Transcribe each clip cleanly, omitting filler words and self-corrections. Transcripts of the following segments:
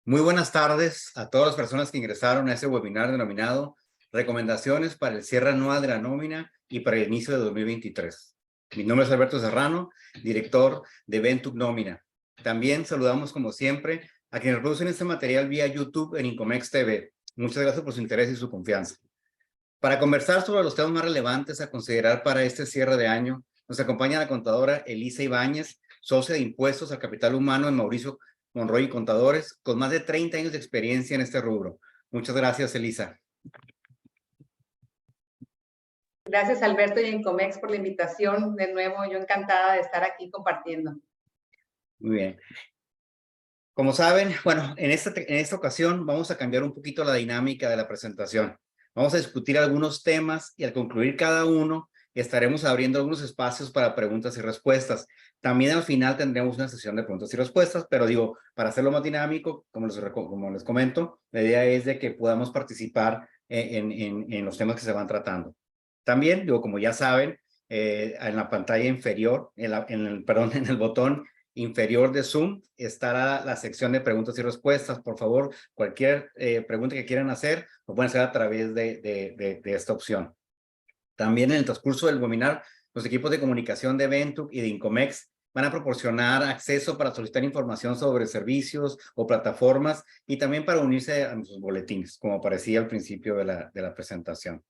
Muy buenas tardes a todas las personas que ingresaron a este webinar denominado Recomendaciones para el cierre anual de la nómina y para el inicio de 2023. Mi nombre es Alberto Serrano, director de Ventuc Nómina. También saludamos, como siempre, a quienes producen este material vía YouTube en Incomex TV. Muchas gracias por su interés y su confianza. Para conversar sobre los temas más relevantes a considerar para este cierre de año, nos acompaña la contadora Elisa Ibáñez, socia de impuestos al capital humano en Mauricio Monroy y Contadores, con más de 30 años de experiencia en este rubro. Muchas gracias, Elisa. Gracias, Alberto y Incomex, por la invitación. De nuevo, yo encantada de estar aquí compartiendo. Muy bien. Como saben, bueno, en esta ocasión vamos a cambiar un poquito la dinámica de la presentación. Vamos a discutir algunos temas y al concluir cada uno estaremos abriendo algunos espacios para preguntas y respuestas. También al final tendremos una sesión de preguntas y respuestas, pero digo, para hacerlo más dinámico, como les comento, la idea es de que podamos participar en los temas que se van tratando. También, digo, como ya saben, en la pantalla inferior, en el botón inferior de Zoom estará la sección de preguntas y respuestas. Por favor, cualquier pregunta que quieran hacer, lo pueden hacer a través de esta opción. También en el transcurso del webinar, los equipos de comunicación de Ventuc y de Incomex van a proporcionar acceso para solicitar información sobre servicios o plataformas y también para unirse a nuestros boletines, como aparecía al principio de la presentación.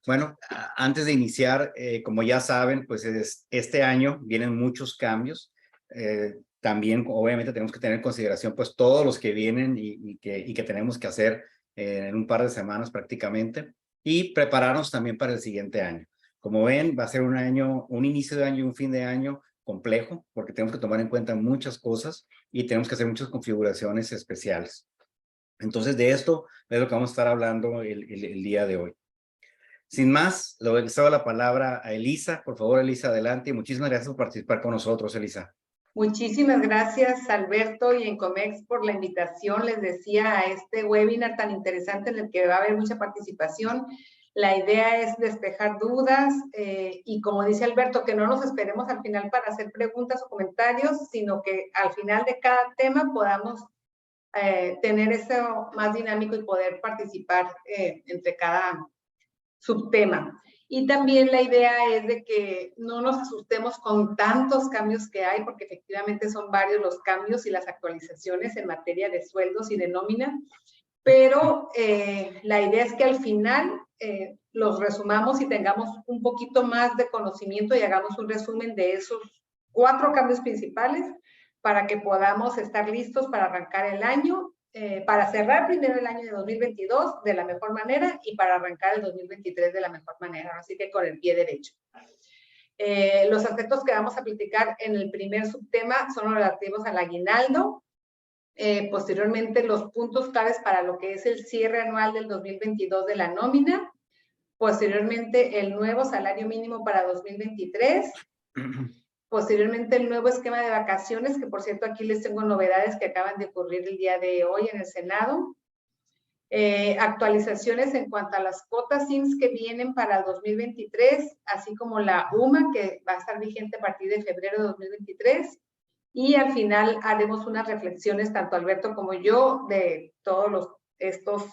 Bueno, antes de iniciar, como ya saben, pues este año vienen muchos cambios. También, obviamente, tenemos que tener en consideración pues todos los que vienen y que tenemos que hacer en un par de semanas prácticamente y prepararnos también para el siguiente año. Como ven, va a ser un inicio de año y un fin de año complejo porque tenemos que tomar en cuenta muchas cosas y tenemos que hacer muchas configuraciones especiales. Entonces, de esto es lo que vamos a estar hablando el día de hoy. Sin más, le cedo la palabra a Elisa. Por favor, Elisa, adelante. Y muchísimas gracias por participar con nosotros, Elisa. Muchísimas gracias, Alberto y Incomex, por la invitación. Les decía, a este webinar tan interesante en el que va a haber mucha participación. La idea es despejar dudas y, como dice Alberto, que no nos esperemos al final para hacer preguntas o comentarios, sino que al final de cada tema podamos tener eso más dinámico y poder participar entre cada subtema. Y también la idea es de que no nos asustemos con tantos cambios que hay, porque efectivamente son varios los cambios y las actualizaciones en materia de sueldos y de nómina, pero la idea es que al final los resumamos y tengamos un poquito más de conocimiento y hagamos un resumen de esos 4 cambios principales para que podamos estar listos para arrancar el año, para cerrar primero el año de 2022 de la mejor manera y para arrancar el 2023 de la mejor manera, así que con el pie derecho. Los aspectos que vamos a platicar en el primer subtema son los relativos al aguinaldo, posteriormente los puntos claves para lo que es el cierre anual del 2022 de la nómina, posteriormente el nuevo salario mínimo para 2023, posteriormente el nuevo esquema de vacaciones, que por cierto aquí les tengo novedades que acaban de ocurrir el día de hoy en el Senado, actualizaciones en cuanto a las cuotas IMSS que vienen para el 2023, así como la UMA que va a estar vigente a partir de febrero de 2023, y al final haremos unas reflexiones, tanto Alberto como yo, de todos estos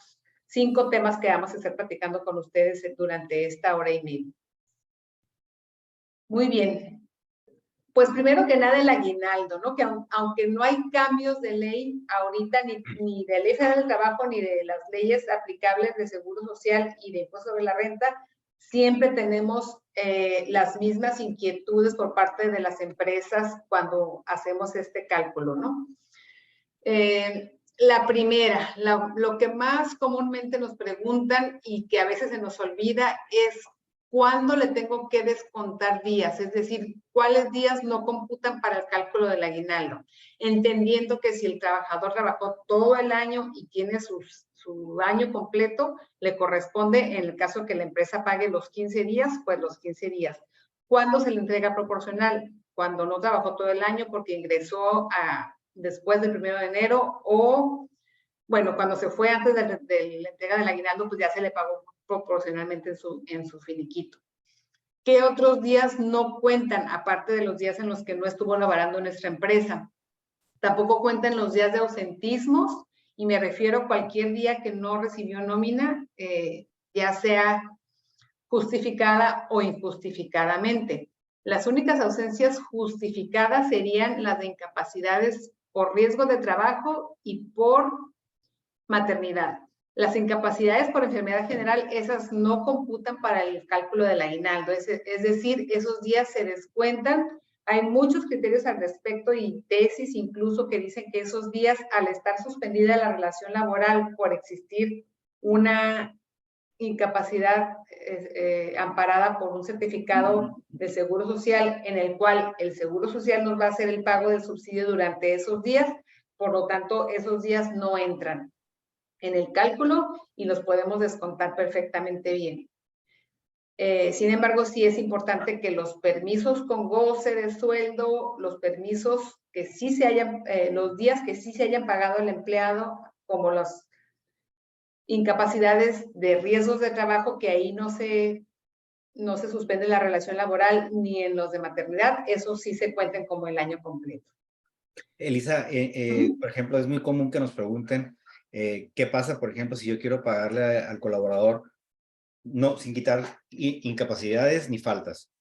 5 temas que vamos a estar platicando con ustedes durante esta hora y media. Muy bien. Pues primero que nada el aguinaldo, ¿no? Que aunque no hay cambios de ley ahorita, ni de ley federal del trabajo, ni de las leyes aplicables de seguro social y de impuesto sobre la renta, siempre tenemos las mismas inquietudes por parte de las empresas cuando hacemos este cálculo, ¿no? La primera, lo que más comúnmente nos preguntan y que a veces se nos olvida es ¿cuándo le tengo que descontar días? Es decir, ¿cuáles días no computan para el cálculo del aguinaldo? Entendiendo que si el trabajador trabajó todo el año y tiene su año completo, le corresponde, en el caso que la empresa pague los 15 días, pues los 15 días. ¿Cuándo se le entrega proporcional? Cuando no trabajó todo el año porque ingresó después del 1 de enero o, bueno, cuando se fue antes de la entrega del aguinaldo, pues ya se le pagó proporcionalmente en su finiquito. ¿Qué otros días no cuentan, aparte de los días en los que no estuvo laborando nuestra empresa? Tampoco cuentan los días de ausentismos, y me refiero a cualquier día que no recibió nómina, ya sea justificada o injustificadamente. Las únicas ausencias justificadas serían las de incapacidades por riesgo de trabajo y por maternidad. Las incapacidades por enfermedad general, esas no computan para el cálculo del aguinaldo, es decir, esos días se descuentan. Hay muchos criterios al respecto y tesis incluso que dicen que esos días, al estar suspendida la relación laboral por existir una incapacidad amparada por un certificado de Seguro Social, en el cual el Seguro Social nos va a hacer el pago del subsidio durante esos días, por lo tanto, esos días no entran en el cálculo y los podemos descontar perfectamente bien. Sin embargo, sí es importante que los permisos con goce de sueldo, los permisos que sí se hayan, los días que sí se hayan pagado al empleado, como las incapacidades de riesgos de trabajo, que ahí no se suspende la relación laboral, ni en los de maternidad, esos sí se cuenten como el año completo. Elisa, por ejemplo, es muy común que nos pregunten qué pasa, por ejemplo, si yo quiero pagarle al colaborador, no, sin quitar incapacidades ni faltas.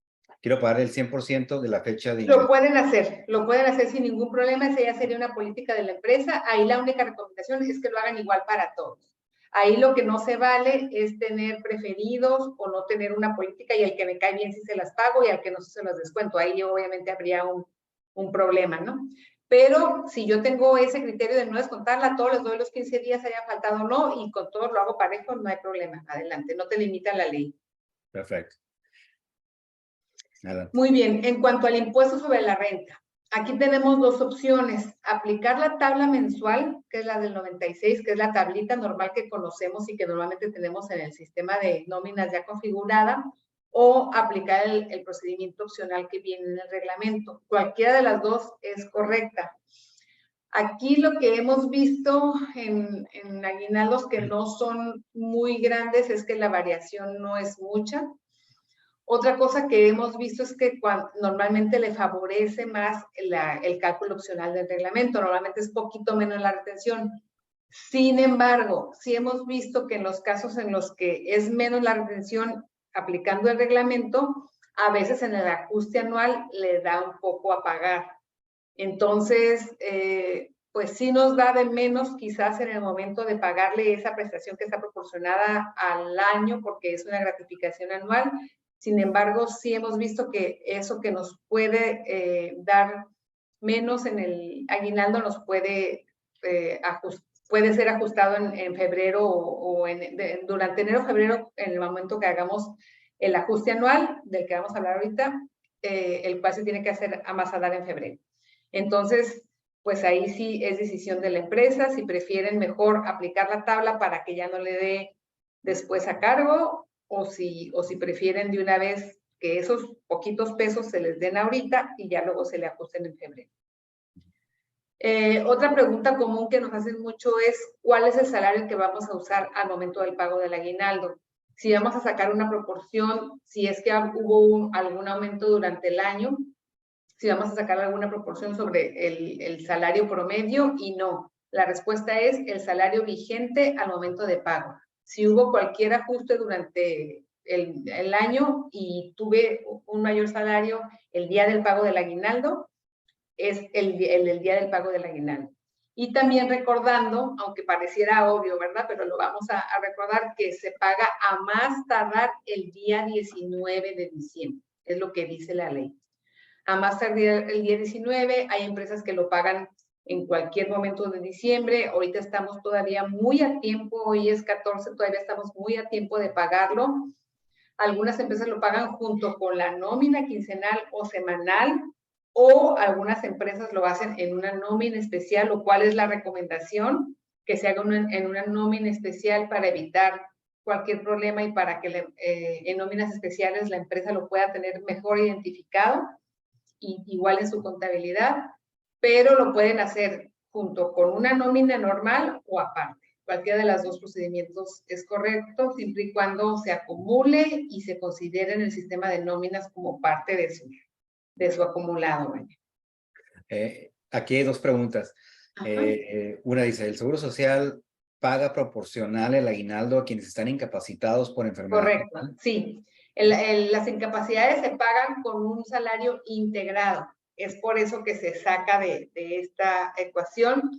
Quiero pagarle el 100% de la fecha de ingreso. Lo pueden hacer sin ningún problema, esa ya sería una política de la empresa. Ahí la única recomendación es que lo hagan igual para todos. Ahí lo que no se vale es tener preferidos o no tener una política y el que me cae bien sí se las pago y al que no se las descuento. Ahí obviamente habría un problema, ¿no? Pero si yo tengo ese criterio de no descontarla, todos les doy los 15 días, haya faltado o no, y con todos lo hago parejo, no hay problema. Adelante, no te limita la ley. Perfecto. Adelante. Muy bien, en cuanto al impuesto sobre la renta, aquí tenemos dos opciones: aplicar la tabla mensual, que es la del 96, que es la tablita normal que conocemos y que normalmente tenemos en el sistema de nóminas ya configurada, o aplicar el procedimiento opcional que viene en el reglamento. Cualquiera de las dos es correcta. Aquí lo que hemos visto en aguinaldos que no son muy grandes es que la variación no es mucha. Otra cosa que hemos visto es que normalmente le favorece más el cálculo opcional del reglamento, normalmente es poquito menos la retención. Sin embargo, sí hemos visto que en los casos en los que es menos la retención aplicando el reglamento, a veces en el ajuste anual le da un poco a pagar. Entonces, pues sí nos da de menos quizás en el momento de pagarle esa prestación que está proporcionada al año, porque es una gratificación anual. Sin embargo, sí hemos visto que eso que nos puede dar menos en el aguinaldo nos puede ser ajustado en febrero o durante enero o febrero, en el momento que hagamos el ajuste anual del que vamos a hablar ahorita, el cual se tiene que hacer a más tardar en febrero. Entonces, pues ahí sí es decisión de la empresa, si prefieren mejor aplicar la tabla para que ya no le dé después a cargo, o si prefieren de una vez que esos poquitos pesos se les den ahorita y ya luego se le ajusten en febrero. Otra pregunta común que nos hacen mucho es: ¿cuál es el salario que vamos a usar al momento del pago del aguinaldo? Si vamos a sacar una proporción, si es que hubo algún aumento durante el año, si vamos a sacar alguna proporción sobre el salario promedio, y no. La respuesta es el salario vigente al momento de pago. Si hubo cualquier ajuste durante el año y tuve un mayor salario el día del pago del aguinaldo, es el día del pago del aguinaldo. Y también recordando, aunque pareciera obvio, ¿verdad? Pero lo vamos a recordar, que se paga a más tardar el día 19 de diciembre. Es lo que dice la ley. A más tardar el día 19, hay empresas que lo pagan en cualquier momento de diciembre. Ahorita estamos todavía muy a tiempo, hoy es 14, todavía estamos muy a tiempo de pagarlo. Algunas empresas lo pagan junto con la nómina quincenal o semanal, o algunas empresas lo hacen en una nómina especial, lo cual es la recomendación, que se haga en una nómina especial para evitar cualquier problema y para que en nóminas especiales la empresa lo pueda tener mejor identificado, igual en su contabilidad, pero lo pueden hacer junto con una nómina normal o aparte. Cualquiera de los dos procedimientos es correcto, siempre y cuando se acumule y se considere en el sistema de nóminas como parte de su acumulado. aquí hay dos preguntas. Una dice, ¿el Seguro Social paga proporcional el aguinaldo a quienes están incapacitados por enfermedad? Correcto, sí. Las incapacidades se pagan con un salario integrado. Es por eso que se saca de esta ecuación.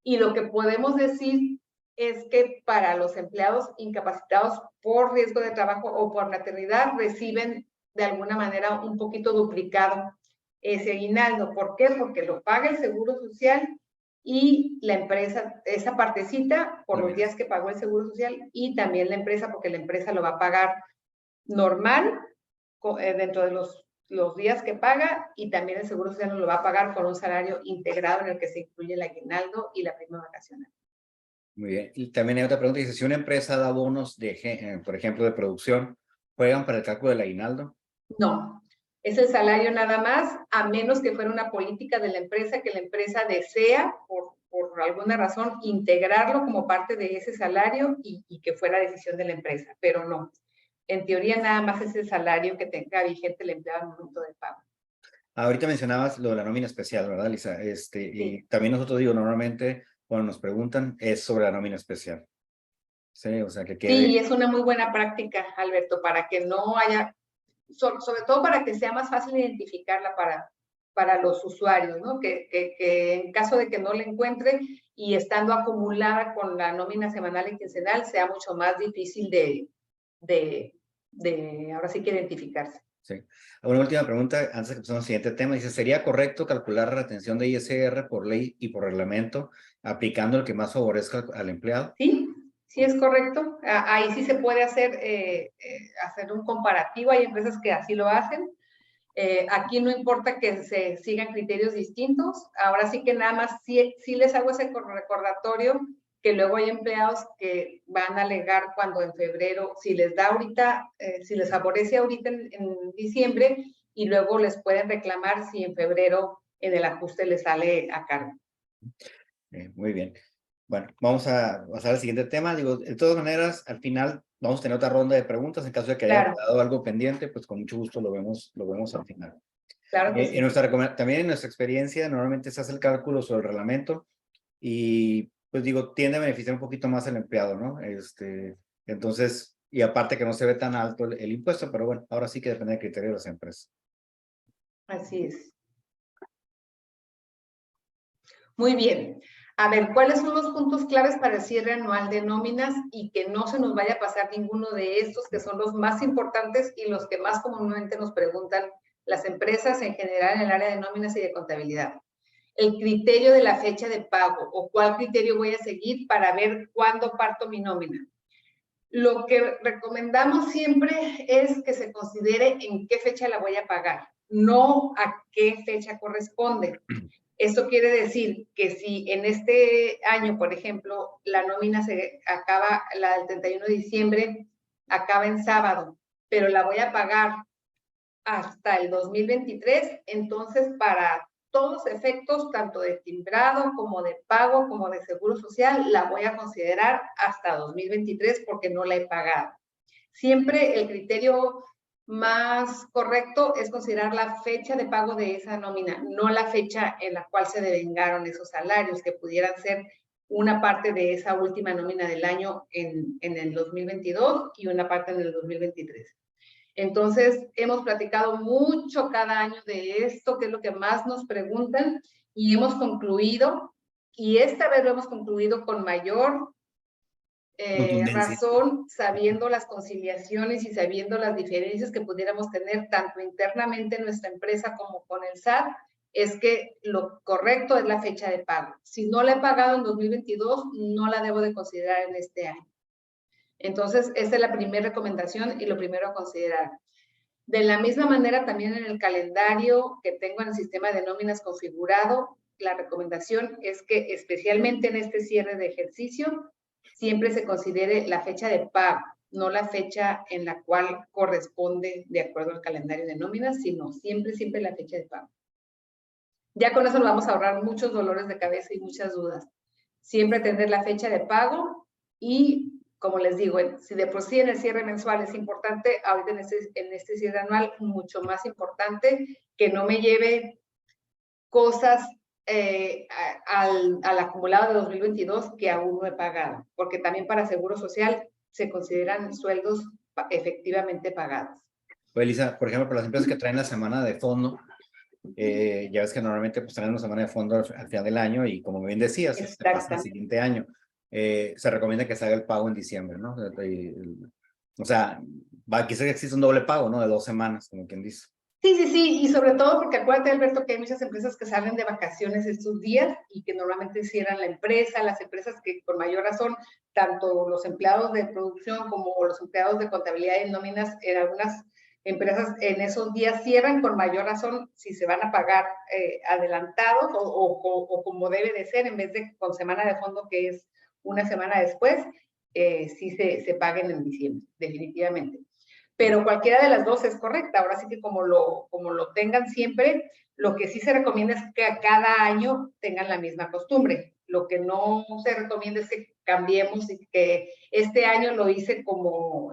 Y lo que podemos decir es que para los empleados incapacitados por riesgo de trabajo o por maternidad reciben de alguna manera un poquito duplicado ese aguinaldo. ¿Por qué? Porque lo paga el Seguro Social y la empresa, esa partecita por los días que pagó el Seguro Social, y también la empresa, porque la empresa lo va a pagar normal dentro de los días que paga, y también el Seguro Social lo va a pagar con un salario integrado en el que se incluye el aguinaldo y la prima vacacional. Muy bien. Y también hay otra pregunta, dice, si una empresa da bonos, por ejemplo, de producción, ¿juegan para el cálculo del aguinaldo? No, es el salario nada más, a menos que fuera una política de la empresa que la empresa desea, por alguna razón, integrarlo como parte de ese salario y que fuera decisión de la empresa, pero no. En teoría, nada más es el salario que tenga vigente el empleado al momento del pago. Ahorita mencionabas lo de la nómina especial, ¿verdad, Lisa? Sí. Y también nosotros, digo, normalmente cuando nos preguntan es sobre la nómina especial. Sí, o sea, que quede... Sí, y es una muy buena práctica, Alberto, para que no haya, sobre todo para que sea más fácil identificarla para los usuarios, ¿no? Que en caso de que no la encuentre y estando acumulada con la nómina semanal y quincenal, sea mucho más difícil de ahora sí que identificarse. Sí. Una última pregunta antes de que pasemos al siguiente tema. Dice, ¿sería correcto calcular la retención de ISR por ley y por reglamento, aplicando el que más favorezca al empleado? Sí, sí es correcto. Ahí sí se puede hacer un comparativo. Hay empresas que así lo hacen. Aquí no importa que se sigan criterios distintos. Ahora sí que nada más sí les hago ese recordatorio, que luego hay empleados que van a alegar cuando en febrero, si les da ahorita, si les favorece ahorita en diciembre, y luego les pueden reclamar si en febrero en el ajuste les sale a cargo. Muy bien. Bueno, vamos a pasar al siguiente tema. Digo, de todas maneras, al final vamos a tener otra ronda de preguntas. En caso de que haya quedado algo pendiente, pues con mucho gusto lo vemos al final. Claro que sí. También en nuestra experiencia, normalmente se hace el cálculo sobre el reglamento y, pues digo, tiende a beneficiar un poquito más al empleado, ¿no? Entonces, y aparte que no se ve tan alto el impuesto, pero bueno, ahora sí que depende del criterio de las empresas. Así es. Muy bien. A ver, ¿cuáles son los puntos claves para el cierre anual de nóminas y que no se nos vaya a pasar ninguno de estos, que son los más importantes y los que más comúnmente nos preguntan las empresas en general en el área de nóminas y de contabilidad? El criterio de la fecha de pago, o cuál criterio voy a seguir para ver cuándo parto mi nómina. Lo que recomendamos siempre es que se considere en qué fecha la voy a pagar, no a qué fecha corresponde. Esto quiere decir que si en este año, por ejemplo, la nómina se acaba, la del 31 de diciembre, acaba en sábado, pero la voy a pagar hasta el 2023, entonces para todos efectos, tanto de timbrado como de pago, como de seguro social, la voy a considerar hasta 2023 porque no la he pagado. Siempre el criterio más correcto es considerar la fecha de pago de esa nómina, no la fecha en la cual se devengaron esos salarios, que pudieran ser una parte de esa última nómina del año en el 2022 y una parte en el 2023. Entonces, hemos platicado mucho cada año de esto, que es lo que más nos preguntan, y hemos concluido, y esta vez lo hemos concluido con mayor razón, sabiendo las conciliaciones y sabiendo las diferencias que pudiéramos tener tanto internamente en nuestra empresa como con el SAT, es que lo correcto es la fecha de pago. Si no la he pagado en 2022, no la debo de considerar en este año. Entonces, esta es la primera recomendación y lo primero a considerar. De la misma manera, también en el calendario que tengo en el sistema de nóminas configurado, la recomendación es que especialmente en este cierre de ejercicio, siempre se considere la fecha de pago, no la fecha en la cual corresponde de acuerdo al calendario de nóminas, sino siempre la fecha de pago. Ya con eso nos vamos a ahorrar muchos dolores de cabeza y muchas dudas. Siempre tener la fecha de pago y, como les digo, si de por sí en el cierre mensual es importante, ahorita en este cierre anual mucho más importante, que no me lleve cosas al acumulado de 2022 que aún no he pagado, porque también para Seguro Social se consideran sueldos efectivamente pagados. Pues, Elisa, por ejemplo, para las empresas que traen la semana de fondo, ya ves que normalmente pues traen una semana de fondo al final del año y como bien decías, se pasa al siguiente año. Se recomienda que se haga el pago en diciembre, ¿no? O sea, quizás existe un doble pago, ¿no? De 2 semanas, como quien dice. Sí, sí, sí, y sobre todo porque acuérdate, Alberto, que hay muchas empresas que salen de vacaciones estos días y que normalmente cierran la empresa, las empresas que por mayor razón, tanto los empleados de producción como los empleados de contabilidad y nóminas en algunas empresas en esos días cierran con mayor razón si se van a pagar adelantados o como debe de ser, en vez de con semana de fondo que es una semana después, sí se paguen en diciembre, definitivamente. Pero cualquiera de las dos es correcta. Ahora sí que como lo tengan siempre, lo que sí se recomienda es que a cada año tengan la misma costumbre. Lo que no se recomienda es que cambiemos y que este año lo hice como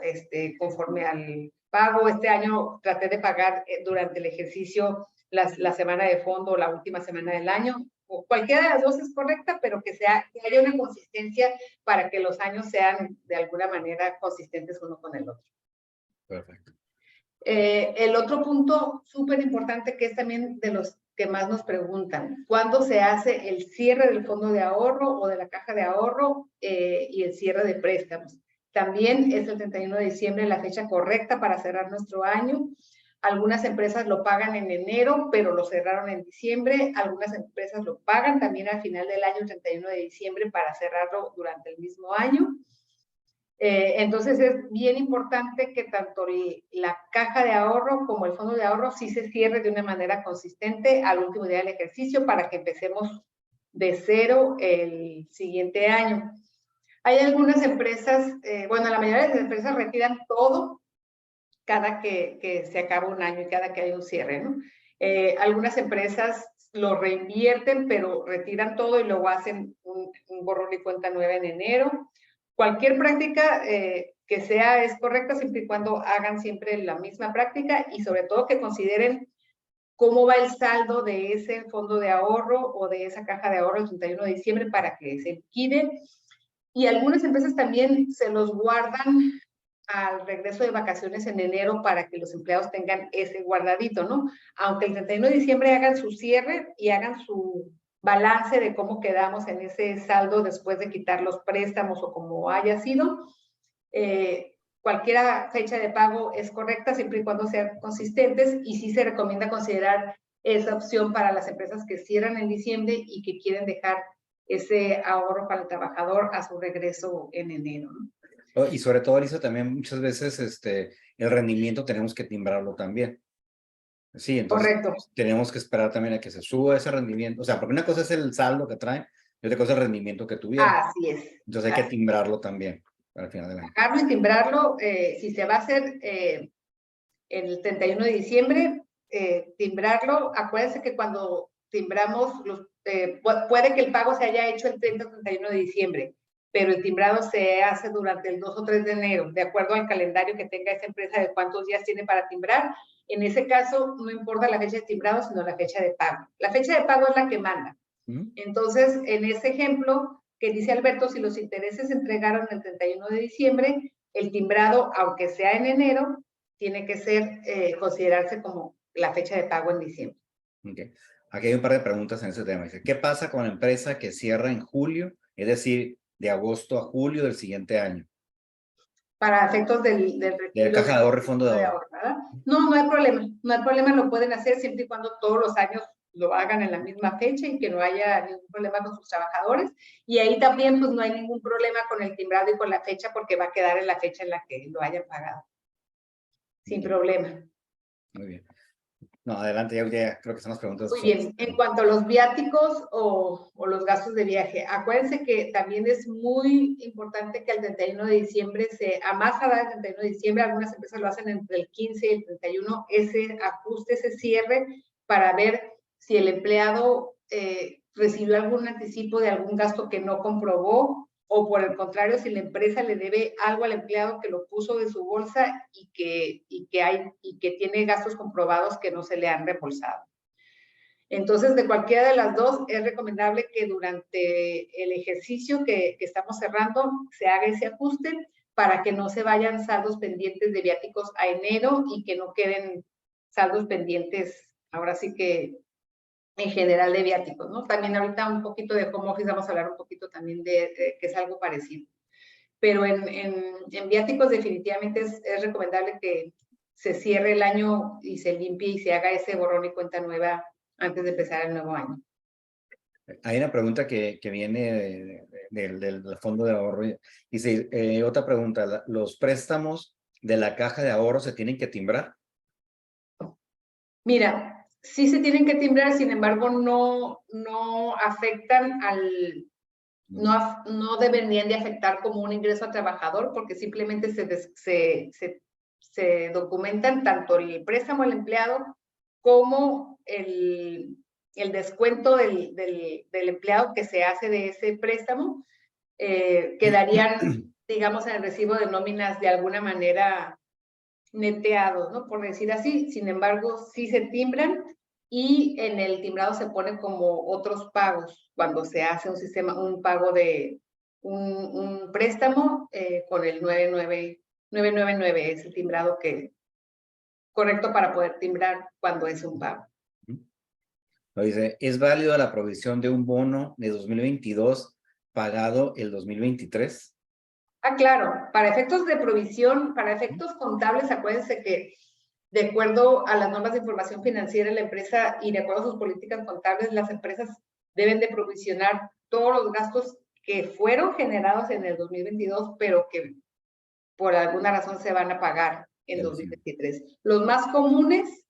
conforme al pago, este año traté de pagar durante el ejercicio la semana de fondo o la última semana del año. O cualquiera de las dos es correcta, pero que haya una consistencia para que los años sean de alguna manera consistentes uno con el otro. Perfecto. El otro punto súper importante que es también de los que más nos preguntan, ¿cuándo se hace el cierre del fondo de ahorro o de la caja de ahorro y el cierre de préstamos? También es el 31 de diciembre la fecha correcta para cerrar nuestro año. Algunas empresas lo pagan en enero, pero lo cerraron en diciembre. Algunas empresas lo pagan también al final del año, el 31 de diciembre, para cerrarlo durante el mismo año. Entonces es bien importante que tanto la caja de ahorro como el fondo de ahorro sí se cierre de una manera consistente al último día del ejercicio para que empecemos de cero el siguiente año. Hay algunas empresas, bueno, la mayoría de las empresas retiran todo cada que se acaba un año y cada que hay un cierre, ¿no? Algunas empresas lo reinvierten, pero retiran todo y luego hacen un borrón y cuenta nueva en enero. Cualquier práctica que sea es correcta siempre y cuando hagan siempre la misma práctica y sobre todo que consideren cómo va el saldo de ese fondo de ahorro o de esa caja de ahorro el 31 de diciembre para que se liquide. Y algunas empresas también se los guardan al regreso de vacaciones en enero para que los empleados tengan ese guardadito, ¿no? Aunque el 31 de diciembre hagan su cierre y hagan su balance de cómo quedamos en ese saldo después de quitar los préstamos o como haya sido, cualquier fecha de pago es correcta siempre y cuando sean consistentes y sí se recomienda considerar esa opción para las empresas que cierran en diciembre y que quieren dejar ese ahorro para el trabajador a su regreso en enero, ¿no? Y sobre todo, Elisa, también muchas veces el rendimiento tenemos que timbrarlo también. Sí, entonces Correcto. tenemos que esperar también a que se suba ese rendimiento. O sea, porque una cosa es el saldo que traen y otra cosa es el rendimiento que tuvieron. Así es. Entonces hay que timbrarlo también para el final del año. Pagarlo y timbrarlo, si se va a hacer el 31 de diciembre, timbrarlo. Acuérdense que cuando timbramos, puede que el pago se haya hecho el 30 o 31 de diciembre, pero el timbrado se hace durante el 2 o 3 de enero, de acuerdo al calendario que tenga esa empresa de cuántos días tiene para timbrar. En ese caso, no importa la fecha de timbrado, sino la fecha de pago. La fecha de pago es la que manda. Entonces, en ese ejemplo que dice Alberto, si los intereses se entregaron el 31 de diciembre, el timbrado, aunque sea en enero, tiene que ser, considerarse como la fecha de pago en diciembre. Okay. Aquí hay un par de preguntas en ese tema. Dice, ¿qué pasa con la empresa que cierra en julio? Es decir, de agosto a julio del siguiente año. Para efectos del retiro. De caja de ahorro y fondo de ahorro. ¿Verdad? No, no hay problema. No hay problema, lo pueden hacer siempre y cuando todos los años lo hagan en la misma fecha y que no haya ningún problema con sus trabajadores. Y ahí también, pues, no hay ningún problema con el timbrado y con la fecha porque va a quedar en la fecha en la que lo hayan pagado. Sin problema. Muy bien. No, adelante, ya creo que son las preguntas. Muy bien. En cuanto a los viáticos o los gastos de viaje, acuérdense que también es muy importante que el 31 de diciembre, a más tardar el 31 de diciembre, algunas empresas lo hacen entre el 15 y el 31, ese ajuste, ese cierre, para ver si el empleado recibió algún anticipo de algún gasto que no comprobó, o por el contrario, si la empresa le debe algo al empleado que lo puso de su bolsa y que tiene gastos comprobados que no se le han reembolsado. Entonces, de cualquiera de las dos, es recomendable que durante el ejercicio que estamos cerrando se haga ese ajuste para que no se vayan saldos pendientes de viáticos a enero y que no queden saldos pendientes, ahora sí que en general de viáticos, ¿no? También ahorita un poquito de home office, vamos a hablar un poquito también de que es algo parecido. Pero en viáticos definitivamente es recomendable que se cierre el año y se limpie y se haga ese borrón y cuenta nueva antes de empezar el nuevo año. Hay una pregunta que viene del fondo de ahorro. Dice, otra pregunta, ¿los préstamos de la caja de ahorro se tienen que timbrar? Mira, sí se tienen que timbrar, sin embargo, no afectan al... No deberían de afectar como un ingreso al trabajador porque simplemente se documentan tanto el préstamo al empleado como el descuento del empleado que se hace de ese préstamo. Quedarían, digamos, en el recibo de nóminas de alguna manera neteados, ¿no? Por decir así. Sin embargo, sí se timbran y en el timbrado se pone como otros pagos cuando se hace un sistema, un pago de un préstamo con el 999 es el timbrado correcto para poder timbrar cuando es un pago. Dice, ¿es válido la provisión de un bono de 2022 pagado el 2023? Ah, claro, para efectos de provisión, para efectos contables, acuérdense que de acuerdo a las normas de información financiera, la empresa y de acuerdo a sus políticas contables, las empresas deben de provisionar todos los gastos que fueron generados en el 2022, pero que por alguna razón se van a pagar en 2023. Los más comunes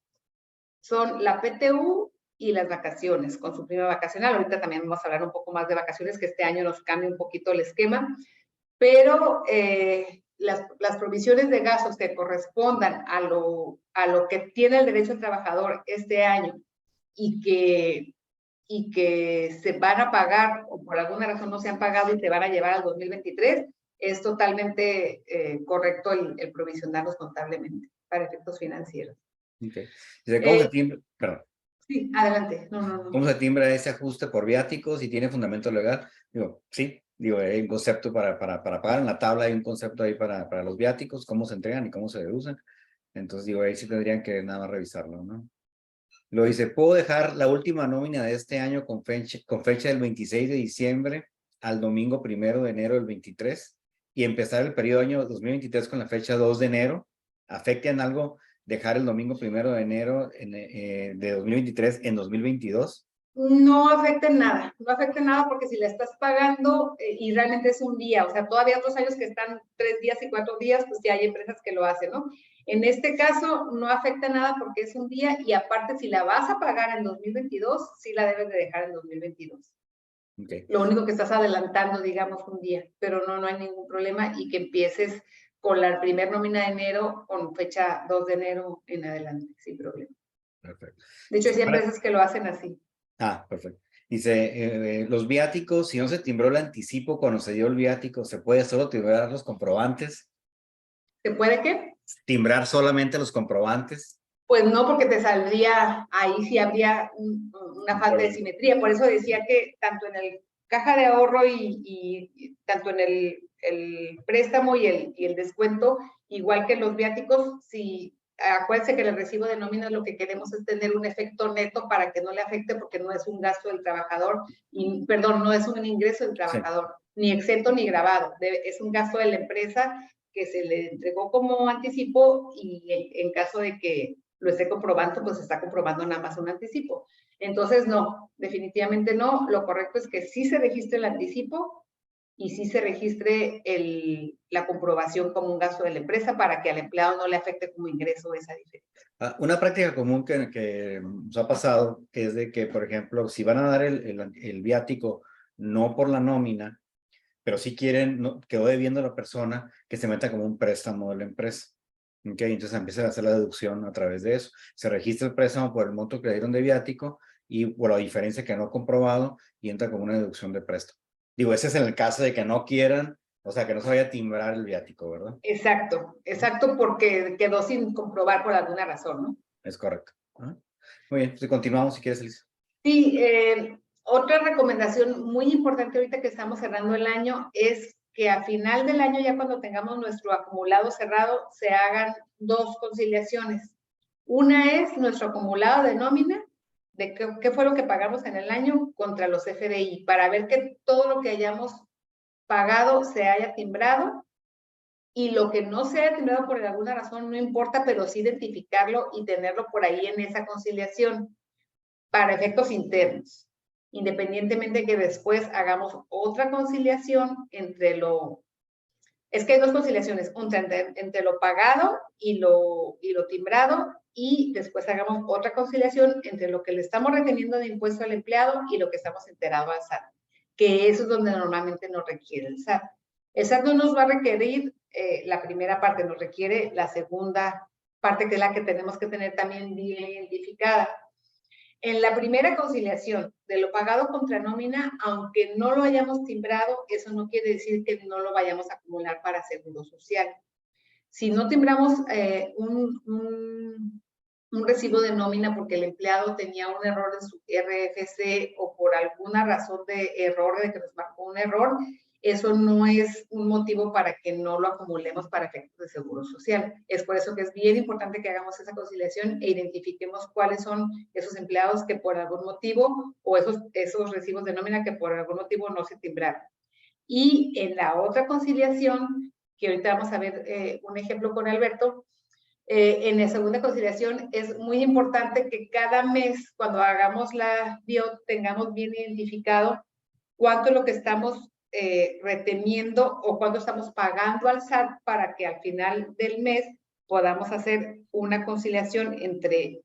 son la PTU y las vacaciones, con su prima vacacional. Ahorita también vamos a hablar un poco más de vacaciones, que este año nos cambia un poquito el esquema, pero las provisiones de gastos que correspondan a lo que tiene el derecho el trabajador este año y que se van a pagar o por alguna razón no se han pagado y se van a llevar al 2023, es totalmente correcto el provisionarlos contablemente para efectos financieros. Okay. ¿Cómo se timbra? Perdón. Sí, adelante. No. ¿Cómo se timbra ese ajuste por viáticos y tiene fundamento legal? Digo, sí, digo, hay un concepto para pagar en la tabla, hay un concepto ahí para los viáticos, cómo se entregan y cómo se deducen. Entonces, digo, ahí sí tendrían que nada más revisarlo, ¿no? Lo dice, ¿puedo dejar la última nómina de este año con fecha del 26 de diciembre al domingo 1 de enero del 23 y empezar el periodo año 2023 con la fecha 2 de enero? ¿Afecta en algo dejar el domingo 1 de enero de 2023 en 2022? No afecta en nada, no afecta en nada porque si la estás pagando y realmente es un día, o sea, todavía otros años que están 3 días y 4 días, pues ya hay empresas que lo hacen, ¿no? En este caso no afecta nada porque es un día y aparte si la vas a pagar en 2022, sí la debes de dejar en 2022. Okay. Lo único que estás adelantando, digamos, un día, pero no hay ningún problema y que empieces con la primer nómina de enero con fecha 2 de enero en adelante, sin problema. Perfecto. De hecho, hay empresas que lo hacen así. Ah, perfecto. Dice, los viáticos, si no se timbró el anticipo cuando se dio el viático, ¿se puede solo timbrar los comprobantes? ¿Se puede qué? ¿Timbrar solamente los comprobantes? Pues no, porque te saldría, ahí sí habría una falta de simetría. Por eso decía que tanto en el caja de ahorro y tanto en el préstamo y el descuento, igual que los viáticos, si acuérdense que el recibo de nómina lo que queremos es tener un efecto neto para que no le afecte porque no es un gasto del trabajador, y perdón, no es un ingreso del trabajador, sí, ni exento ni grabado, es un gasto de la empresa que se le entregó como anticipo y en caso de que lo esté comprobando, pues está comprobando nada más un anticipo. Entonces, no, definitivamente no. Lo correcto es que sí se registre el anticipo y sí se registre la comprobación como un gasto de la empresa para que al empleado no le afecte como ingreso esa diferencia. Una práctica común que nos ha pasado es de que, por ejemplo, si van a dar el viático no por la nómina, pero si quieren, no, quedó debiendo la persona, que se meta como un préstamo de la empresa. Okay, entonces empieza a hacer la deducción a través de eso. Se registra el préstamo por el monto que le dieron de viático y por la diferencia que no comprobado y entra como una deducción de préstamo. Digo, ese es en el caso de que no quieran, o sea, que no se vaya a timbrar el viático, ¿verdad? Exacto, porque quedó sin comprobar por alguna razón, ¿no? Es correcto. Muy bien, pues continuamos si quieres, Elisa. Sí, otra recomendación muy importante ahorita que estamos cerrando el año es que a final del año, ya cuando tengamos nuestro acumulado cerrado, se hagan 2 conciliaciones. Una es nuestro acumulado de nómina, de qué fue lo que pagamos en el año contra los FDI, para ver que todo lo que hayamos pagado se haya timbrado, y lo que no se haya timbrado por alguna razón no importa, pero sí identificarlo y tenerlo por ahí en esa conciliación para efectos internos, independientemente de que después hagamos otra conciliación entre lo... Es que hay 2 conciliaciones, entre lo pagado y lo timbrado, y después hagamos otra conciliación entre lo que le estamos reteniendo de impuesto al empleado y lo que estamos enterados al SAT, que eso es donde normalmente nos requiere el SAT. El SAT no nos va a requerir la primera parte, nos requiere la segunda parte, que es la que tenemos que tener también bien identificada. En la primera conciliación de lo pagado contra nómina, aunque no lo hayamos timbrado, eso no quiere decir que no lo vayamos a acumular para seguro social. Si no timbramos un recibo de nómina porque el empleado tenía un error en su RFC o por alguna razón de error, de que nos marcó un error, eso no es un motivo para que no lo acumulemos para efectos de seguro social. Es por eso que es bien importante que hagamos esa conciliación e identifiquemos cuáles son esos empleados que por algún motivo, o esos recibos de nómina que por algún motivo no se timbraron. Y en la otra conciliación, que ahorita vamos a ver un ejemplo con Alberto, en la segunda conciliación es muy importante que cada mes, cuando hagamos la BIOT, tengamos bien identificado cuánto es lo que estamos reteniendo o cuánto estamos pagando al SAT, para que al final del mes podamos hacer una conciliación entre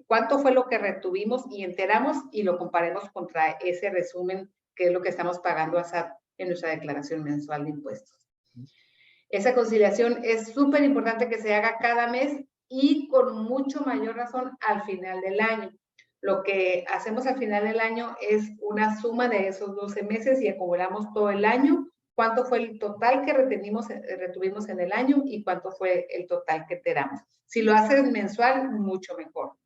cuánto fue lo que retuvimos y enteramos, y lo comparemos contra ese resumen, que es lo que estamos pagando al SAT en nuestra declaración mensual de impuestos. Esa conciliación es súper importante que se haga cada mes, y con mucho mayor razón al final del año. Lo que hacemos al final del año es una suma de esos 12 meses y acumulamos todo el año, cuánto fue el total que retuvimos en el año y cuánto fue el total que enteramos. Si lo haces mensual, mucho mejor,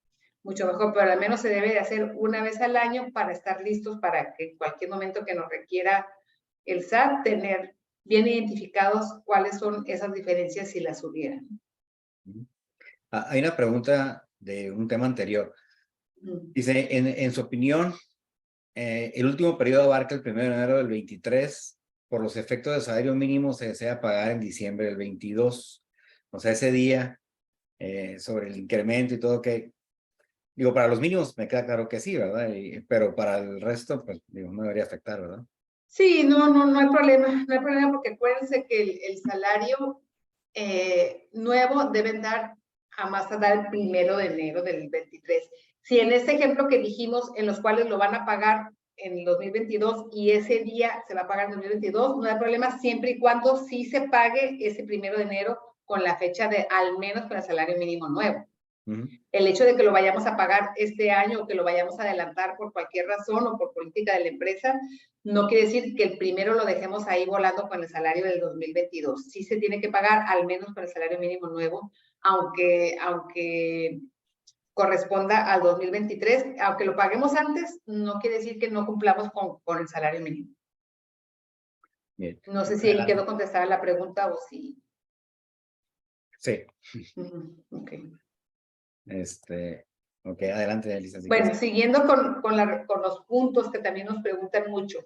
pero al menos se debe de hacer una vez al año para estar listos para que en cualquier momento que nos requiera el SAT, tener bien identificados cuáles son esas diferencias si las hubieran. Hay una pregunta de un tema anterior. Dice, en su opinión, el último periodo abarca el 1 de enero del 23, por los efectos de salario mínimo se desea pagar en diciembre del 22. O sea, ese día, sobre el incremento y todo, que digo, para los mínimos me queda claro que sí, ¿verdad? Pero para el resto, pues digo, no debería afectar, ¿verdad? Sí, no hay problema, no hay problema, porque acuérdense que el salario nuevo deben dar a más tardar el 1 de enero del 23. Si en este ejemplo que dijimos, en los cuales lo van a pagar en el 2022 y ese día se va a pagar en 2022, no hay problema, siempre y cuando sí se pague ese 1 de enero con la fecha de al menos con el salario mínimo nuevo. El hecho de que lo vayamos a pagar este año o que lo vayamos a adelantar por cualquier razón o por política de la empresa, no quiere decir que el primero lo dejemos ahí volando con el salario del 2022. Sí se tiene que pagar al menos con el salario mínimo nuevo, aunque corresponda al 2023. Aunque lo paguemos antes, no quiere decir que no cumplamos con el salario mínimo. Bien. No sé si ahí quedó contestada la pregunta o si... Sí. Ok. Ok, adelante, licenciada. Bueno, siguiendo con los puntos que también nos preguntan mucho.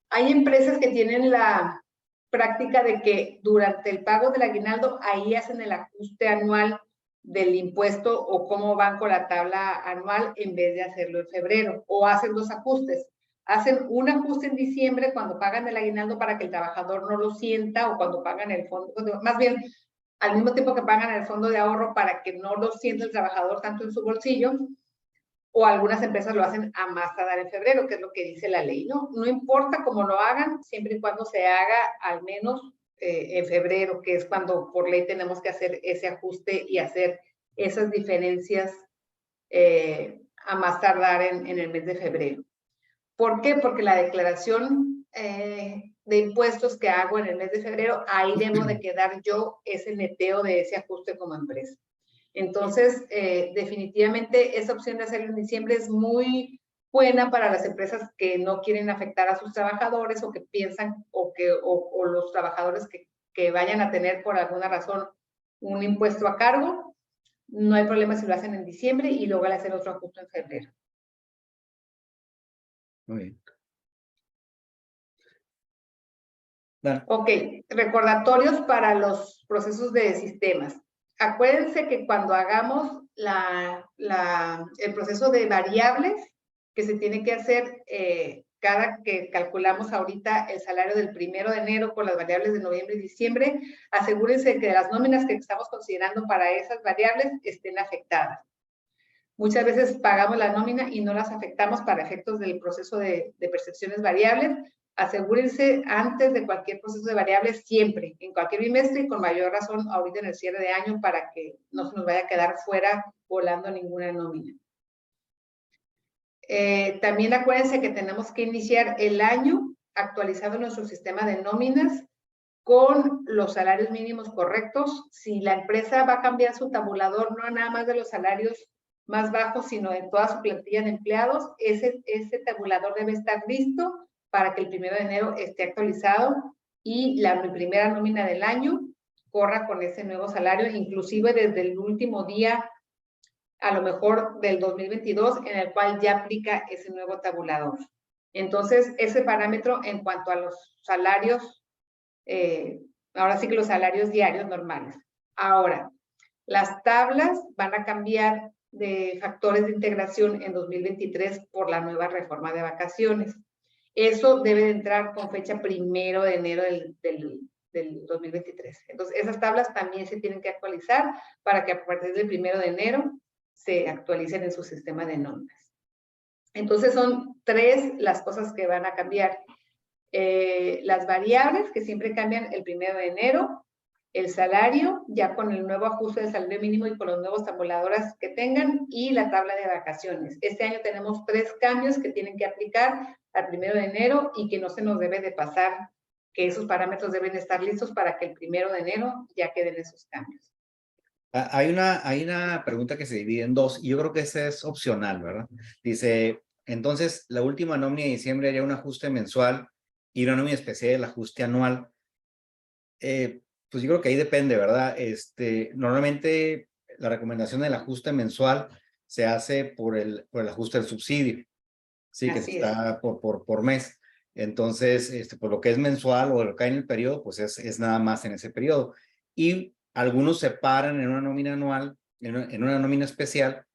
Hay empresas que tienen la práctica de que durante el pago del aguinaldo, ahí hacen el ajuste anual del impuesto o cómo van con la tabla anual en vez de hacerlo en febrero, o hacen 2 ajustes. Hacen un ajuste en diciembre cuando pagan el aguinaldo para que el trabajador no lo sienta, o cuando pagan el fondo, más bien al mismo tiempo que pagan el fondo de ahorro para que no lo sienta el trabajador tanto en su bolsillo. O algunas empresas lo hacen a más tardar en febrero, que es lo que dice la ley, ¿no? No importa cómo lo hagan, siempre y cuando se haga al menos en febrero, que es cuando por ley tenemos que hacer ese ajuste y hacer esas diferencias a más tardar en el mes de febrero. ¿Por qué? Porque la declaración de impuestos que hago en el mes de febrero, ahí debo de quedar yo ese neteo de ese ajuste como empresa. Entonces, definitivamente esa opción de hacerlo en diciembre es muy buena para las empresas que no quieren afectar a sus trabajadores o que piensan o los trabajadores que vayan a tener por alguna razón un impuesto a cargo. No hay problema si lo hacen en diciembre y luego van a hacer otro ajuste en febrero. Muy bien. Bueno. Ok, recordatorios para los procesos de sistemas. Acuérdense que cuando hagamos el proceso de variables, que se tiene que hacer cada que calculamos ahorita el salario del 1 de enero con las variables de noviembre y diciembre, asegúrense que las nóminas que estamos considerando para esas variables estén afectadas. Muchas veces pagamos la nómina y no las afectamos para efectos del proceso de percepciones variables. Asegúrense antes de cualquier proceso de variables, siempre, en cualquier bimestre y con mayor razón ahorita en el cierre de año para que no se nos vaya a quedar fuera volando ninguna nómina. También acuérdense que tenemos que iniciar el año actualizando nuestro sistema de nóminas con los salarios mínimos correctos. Si la empresa va a cambiar su tabulador, no nada más de los salarios más bajos, sino de toda su plantilla de empleados, ese tabulador debe estar listo para que el 1 de enero esté actualizado y la primera nómina del año corra con ese nuevo salario, inclusive desde el último día, a lo mejor del 2022, en el cual ya aplica ese nuevo tabulador. Entonces, ese parámetro en cuanto a los salarios, ahora sí que los salarios diarios normales. Ahora, las tablas van a cambiar de factores de integración en 2023 por la nueva reforma de vacaciones. Eso debe de entrar con fecha 1 de enero del 2023. Entonces, esas tablas también se tienen que actualizar para que a partir del 1 de enero se actualicen en su sistema de nóminas. Entonces, son 3 las cosas que van a cambiar. Las variables, que siempre cambian el 1 de enero, el salario, ya con el nuevo ajuste del salario mínimo y con los nuevos tabuladores que tengan, y la tabla de vacaciones. Este año tenemos 3 cambios que tienen que aplicar al 1 de enero y que no se nos debe de pasar, que esos parámetros deben estar listos para que el 1 de enero ya queden esos cambios. Hay una pregunta que se divide en 2 y yo creo que esa es opcional, ¿verdad? Dice, entonces, la última nómina de diciembre haría un ajuste mensual y una nómina especial el ajuste anual. Pues yo creo que ahí depende, ¿verdad? Normalmente la recomendación del ajuste mensual se hace por el ajuste del subsidio, sí, que está por mes. Entonces, por lo que es mensual o lo que hay en el periodo, pues es nada más en ese periodo. Y algunos se paran en una nómina anual, en una nómina especial,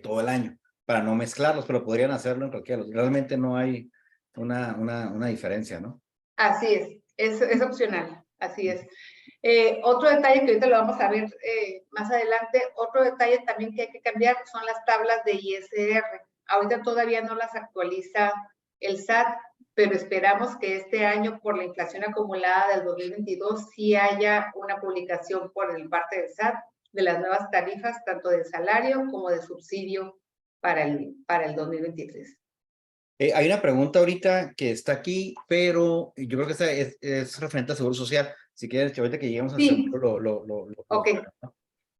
todo el año, para no mezclarlos, pero podrían hacerlo en cualquiera. Realmente no hay una diferencia, ¿no? Así es opcional, así es. Otro detalle que ahorita lo vamos a ver más adelante, otro detalle también que hay que cambiar son las tablas de ISR. Ahorita todavía no las actualiza el SAT, pero esperamos que este año, por la inflación acumulada del 2022, sí haya una publicación por parte del SAT de las nuevas tarifas, tanto de salario como de subsidio para el 2023. Hay una pregunta ahorita que está aquí, pero yo creo que esta es referente a Seguro Social. Si quieres, que ahorita que lleguemos al seguro, Ok.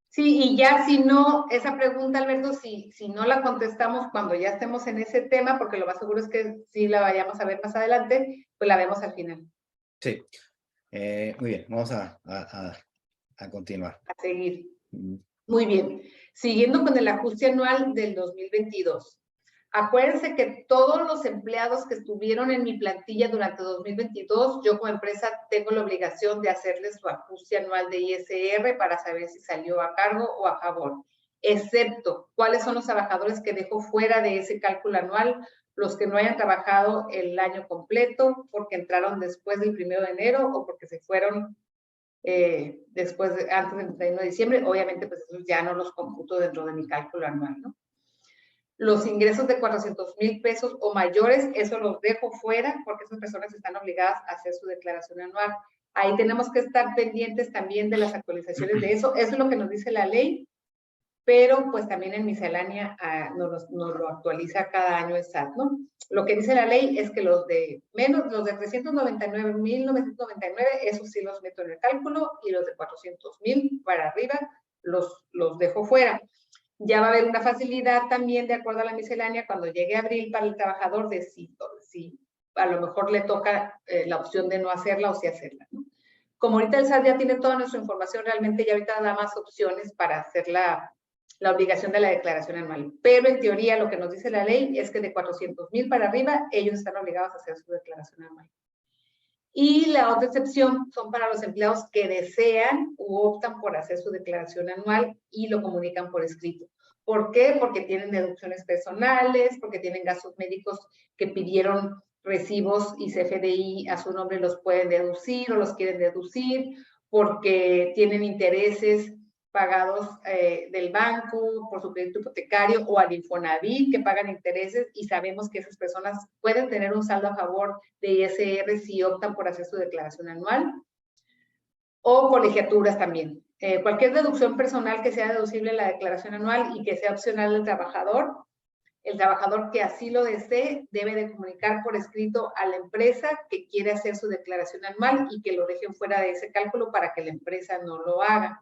Sí, y ya si no, esa pregunta, Alberto, si no la contestamos cuando ya estemos en ese tema, porque lo más seguro es que sí la vayamos a ver más adelante, pues la vemos al final. Sí. Muy bien, vamos a continuar. A seguir. Muy bien. Siguiendo con el ajuste anual del 2022. Acuérdense que todos los empleados que estuvieron en mi plantilla durante 2022, yo como empresa tengo la obligación de hacerles su ajuste anual de ISR para saber si salió a cargo o a favor, excepto cuáles son los trabajadores que dejo fuera de ese cálculo anual, los que no hayan trabajado el año completo porque entraron después del 1 de enero o porque se fueron antes del 31 de diciembre. Obviamente, pues esos ya no los computo dentro de mi cálculo anual, ¿no? Los ingresos de 400,000 pesos o mayores, eso los dejo fuera porque esas personas están obligadas a hacer su declaración anual. Ahí tenemos que estar pendientes también de las actualizaciones de eso. Eso es lo que nos dice la ley, pero pues también en miscelánea nos lo actualiza cada año el SAT, ¿no? Lo que dice la ley es que los de 399,999, esos sí los meto en el cálculo, y los de 400,000 para arriba los dejo fuera. Ya va a haber una facilidad también, de acuerdo a la miscelánea, cuando llegue abril para el trabajador, de si a lo mejor le toca la opción de no hacerla o sí hacerla, ¿no? Como ahorita el SAT ya tiene toda nuestra información, realmente ya ahorita da más opciones para hacer la obligación de la declaración anual. Pero en teoría lo que nos dice la ley es que de 400,000 para arriba, ellos están obligados a hacer su declaración anual. Y la otra excepción son para los empleados que desean u optan por hacer su declaración anual y lo comunican por escrito. ¿Por qué? Porque tienen deducciones personales, porque tienen gastos médicos que pidieron recibos y CFDI a su nombre los pueden deducir o los quieren deducir, porque tienen intereses pagados del banco por su crédito hipotecario o al Infonavit que pagan intereses, y sabemos que esas personas pueden tener un saldo a favor de ISR si optan por hacer su declaración anual, o colegiaturas también. Cualquier deducción personal que sea deducible en la declaración anual y que sea opcional del trabajador, el trabajador que así lo desee debe de comunicar por escrito a la empresa que quiere hacer su declaración anual y que lo dejen fuera de ese cálculo para que la empresa no lo haga.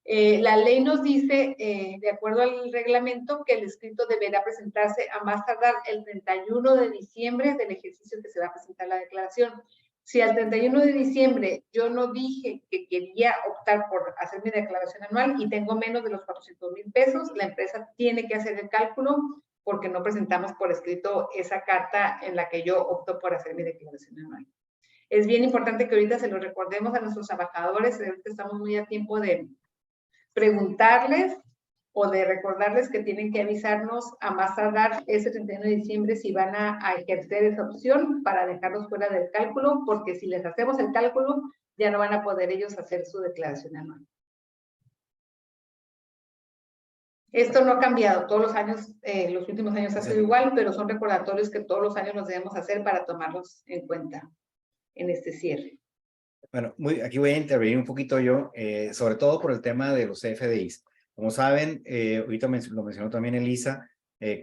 La ley nos dice, de acuerdo al reglamento, que el escrito deberá presentarse a más tardar el 31 de diciembre del ejercicio que se va a presentar la declaración. Si al 31 de diciembre yo no dije que quería optar por hacer mi declaración anual y tengo menos de los 400,000 pesos, la empresa tiene que hacer el cálculo porque no presentamos por escrito esa carta en la que yo opto por hacer mi declaración anual. Es bien importante que ahorita se lo recordemos a nuestros trabajadores, ahorita estamos muy a tiempo de preguntarles o de recordarles que tienen que avisarnos a más tardar ese 31 de diciembre si van a ejercer esa opción para dejarlos fuera del cálculo, porque si les hacemos el cálculo, ya no van a poder ellos hacer su declaración anual. Esto no ha cambiado, todos los años, los últimos años ha sido igual, pero son recordatorios que todos los años los debemos hacer para tomarlos en cuenta en este cierre. Bueno, aquí voy a intervenir un poquito yo, sobre todo por el tema de los CFDIs. Como saben, ahorita lo mencionó también Elisa,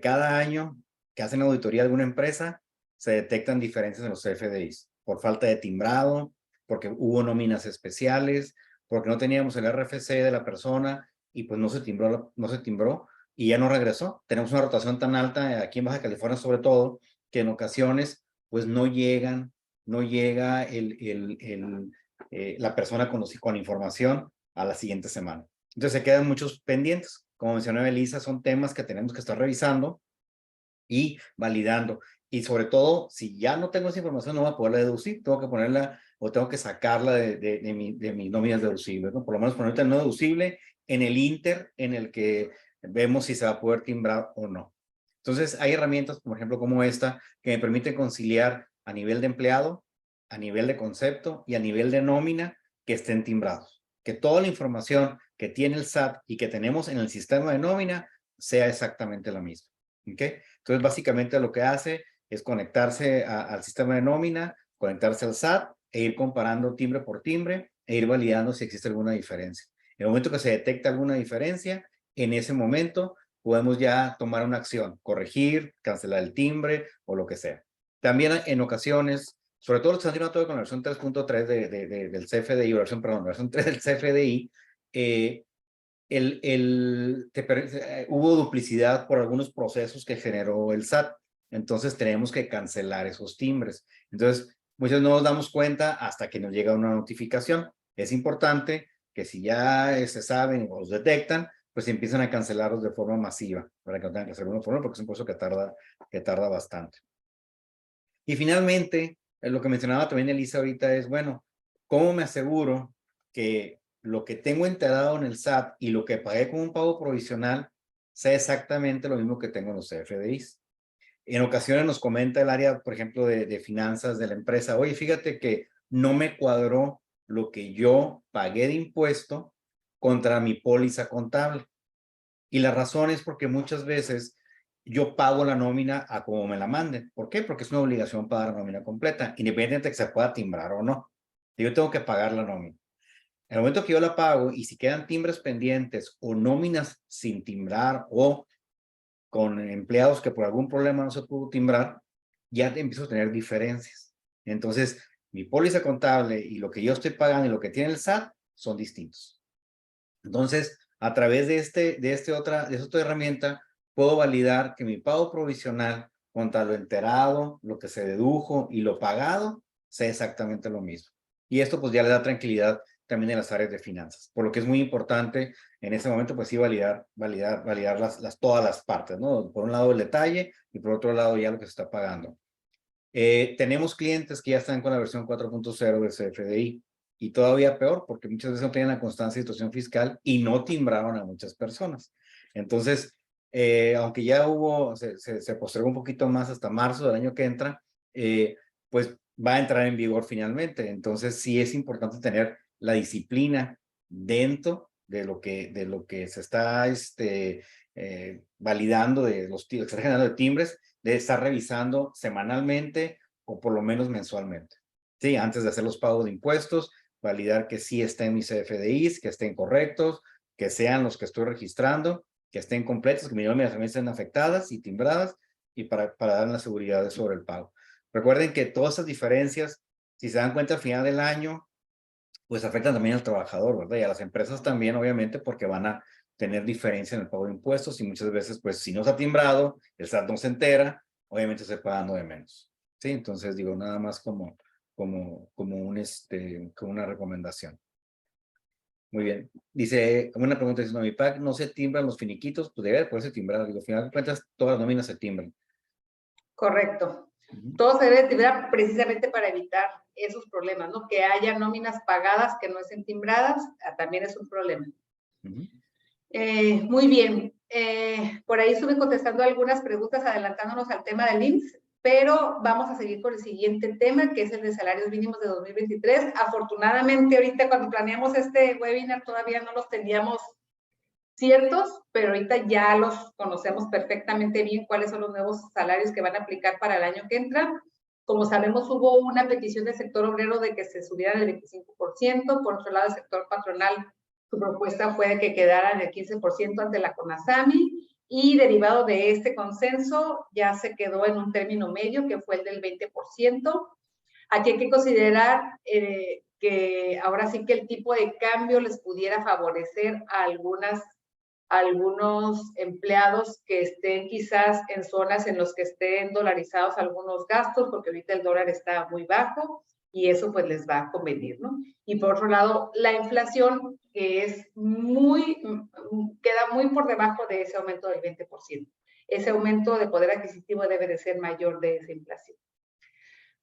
cada año que hacen auditoría de alguna empresa, se detectan diferencias en los CFDIs, por falta de timbrado, porque hubo nóminas especiales, porque no teníamos el RFC de la persona y pues no se timbró y ya no regresó. Tenemos una rotación tan alta aquí en Baja California sobre todo, que en ocasiones pues no llega la persona con información a la siguiente semana. Entonces se quedan muchos pendientes. Como mencionó Elisa, son temas que tenemos que estar revisando y validando. Y sobre todo, si ya no tengo esa información, no voy a poderla deducir. Tengo que ponerla o tengo que sacarla de mis nóminas deducibles, ¿no? Por lo menos ponerla no deducible en el inter en el que vemos si se va a poder timbrar o no. Entonces, hay herramientas, por ejemplo, como esta, que me permiten conciliar a nivel de empleado, a nivel de concepto y a nivel de nómina que estén timbrados. Que toda la información que tiene el SAT y que tenemos en el sistema de nómina sea exactamente la misma. ¿Okay? Entonces, básicamente lo que hace es conectarse al sistema de nómina, conectarse al SAT e ir comparando timbre por timbre e ir validando si existe alguna diferencia. En el momento que se detecta alguna diferencia, en ese momento podemos ya tomar una acción, corregir, cancelar el timbre o lo que sea. También en ocasiones, sobre todo los que están haciendo todo con la versión 3.3 del CFDI, o la versión 3 del CFDI, hubo duplicidad por algunos procesos que generó el SAT. Entonces tenemos que cancelar esos timbres. Entonces, muchos no nos damos cuenta hasta que nos llega una notificación. Es importante que si ya se saben o los detectan, pues empiezan a cancelarlos de forma masiva, para que no tengan que hacer una forma, porque es un proceso que tarda bastante. Y finalmente, lo que mencionaba también Elisa ahorita es, bueno, ¿cómo me aseguro que lo que tengo enterado en el SAT y lo que pagué como un pago provisional sea exactamente lo mismo que tengo en los CFDIs? En ocasiones nos comenta el área, por ejemplo, de finanzas de la empresa, oye, fíjate que no me cuadró lo que yo pagué de impuesto contra mi póliza contable. Y la razón es porque muchas veces yo pago la nómina a como me la manden. ¿Por qué? Porque es una obligación pagar la nómina completa, independientemente de que se pueda timbrar o no. Yo tengo que pagar la nómina. En el momento que yo la pago y si quedan timbres pendientes o nóminas sin timbrar o con empleados que por algún problema no se pudo timbrar, ya empiezo a tener diferencias. Entonces, mi póliza contable y lo que yo estoy pagando y lo que tiene el SAT son distintos. Entonces, a través de esta otra herramienta, puedo validar que mi pago provisional contra lo enterado, lo que se dedujo y lo pagado, sea exactamente lo mismo. Y esto pues ya le da tranquilidad también en las áreas de finanzas, por lo que es muy importante en ese momento pues sí validar todas las partes, ¿no? Por un lado el detalle y por otro lado ya lo que se está pagando. Tenemos clientes que ya están con la versión 4.0 del CFDI y todavía peor porque muchas veces no tienen la constancia de situación fiscal y no timbraron a muchas personas. Entonces, aunque ya se postergó un poquito más hasta marzo del año que entra, pues va a entrar en vigor finalmente. Entonces, sí es importante tener la disciplina dentro de lo que se está validando, de los que se está generando de timbres, de estar revisando semanalmente o por lo menos mensualmente. Sí, antes de hacer los pagos de impuestos, validar que sí estén mis CFDIs, que estén correctos, que sean los que estoy registrando, que estén completos, que mis nóminas también estén afectadas y timbradas, y para dar la seguridad sobre el pago. Recuerden que todas esas diferencias, si se dan cuenta al final del año, pues afectan también al trabajador, ¿verdad? Y a las empresas también, obviamente, porque van a tener diferencia en el pago de impuestos y muchas veces, pues, si no está timbrado, el SAT no se entera, obviamente se está pagando de menos. Sí, entonces digo, nada más como una recomendación. Muy bien. Dice, una pregunta dice, no, mi PAC no se timbran los finiquitos, pues debe de poderse timbrar. Digo, al final de cuentas, todas las nóminas se timbran. Correcto. Todo se debe timbrar precisamente para evitar esos problemas, ¿no? Que haya nóminas pagadas que no estén timbradas, también es un problema. Muy bien. Por ahí estuve contestando algunas preguntas adelantándonos al tema del IMSS, pero vamos a seguir con el siguiente tema, que es el de salarios mínimos de 2023. Afortunadamente, ahorita cuando planeamos este webinar todavía no los teníamos ciertos, pero ahorita ya los conocemos perfectamente bien cuáles son los nuevos salarios que van a aplicar para el año que entra. Como sabemos, hubo una petición del sector obrero de que se subieran el 25%, por otro lado, el sector patronal, su propuesta fue de que quedaran el 15% ante la CONASAMI, y derivado de este consenso, ya se quedó en un término medio, que fue el del 20%. Aquí hay que considerar que ahora sí que el tipo de cambio les pudiera favorecer a algunos empleados que estén quizás en zonas en los que estén dolarizados algunos gastos, porque ahorita el dólar está muy bajo y eso pues les va a convenir, ¿no? Y por otro lado, la inflación, que es queda muy por debajo de ese aumento del 20%. Ese aumento de poder adquisitivo debe de ser mayor de esa inflación.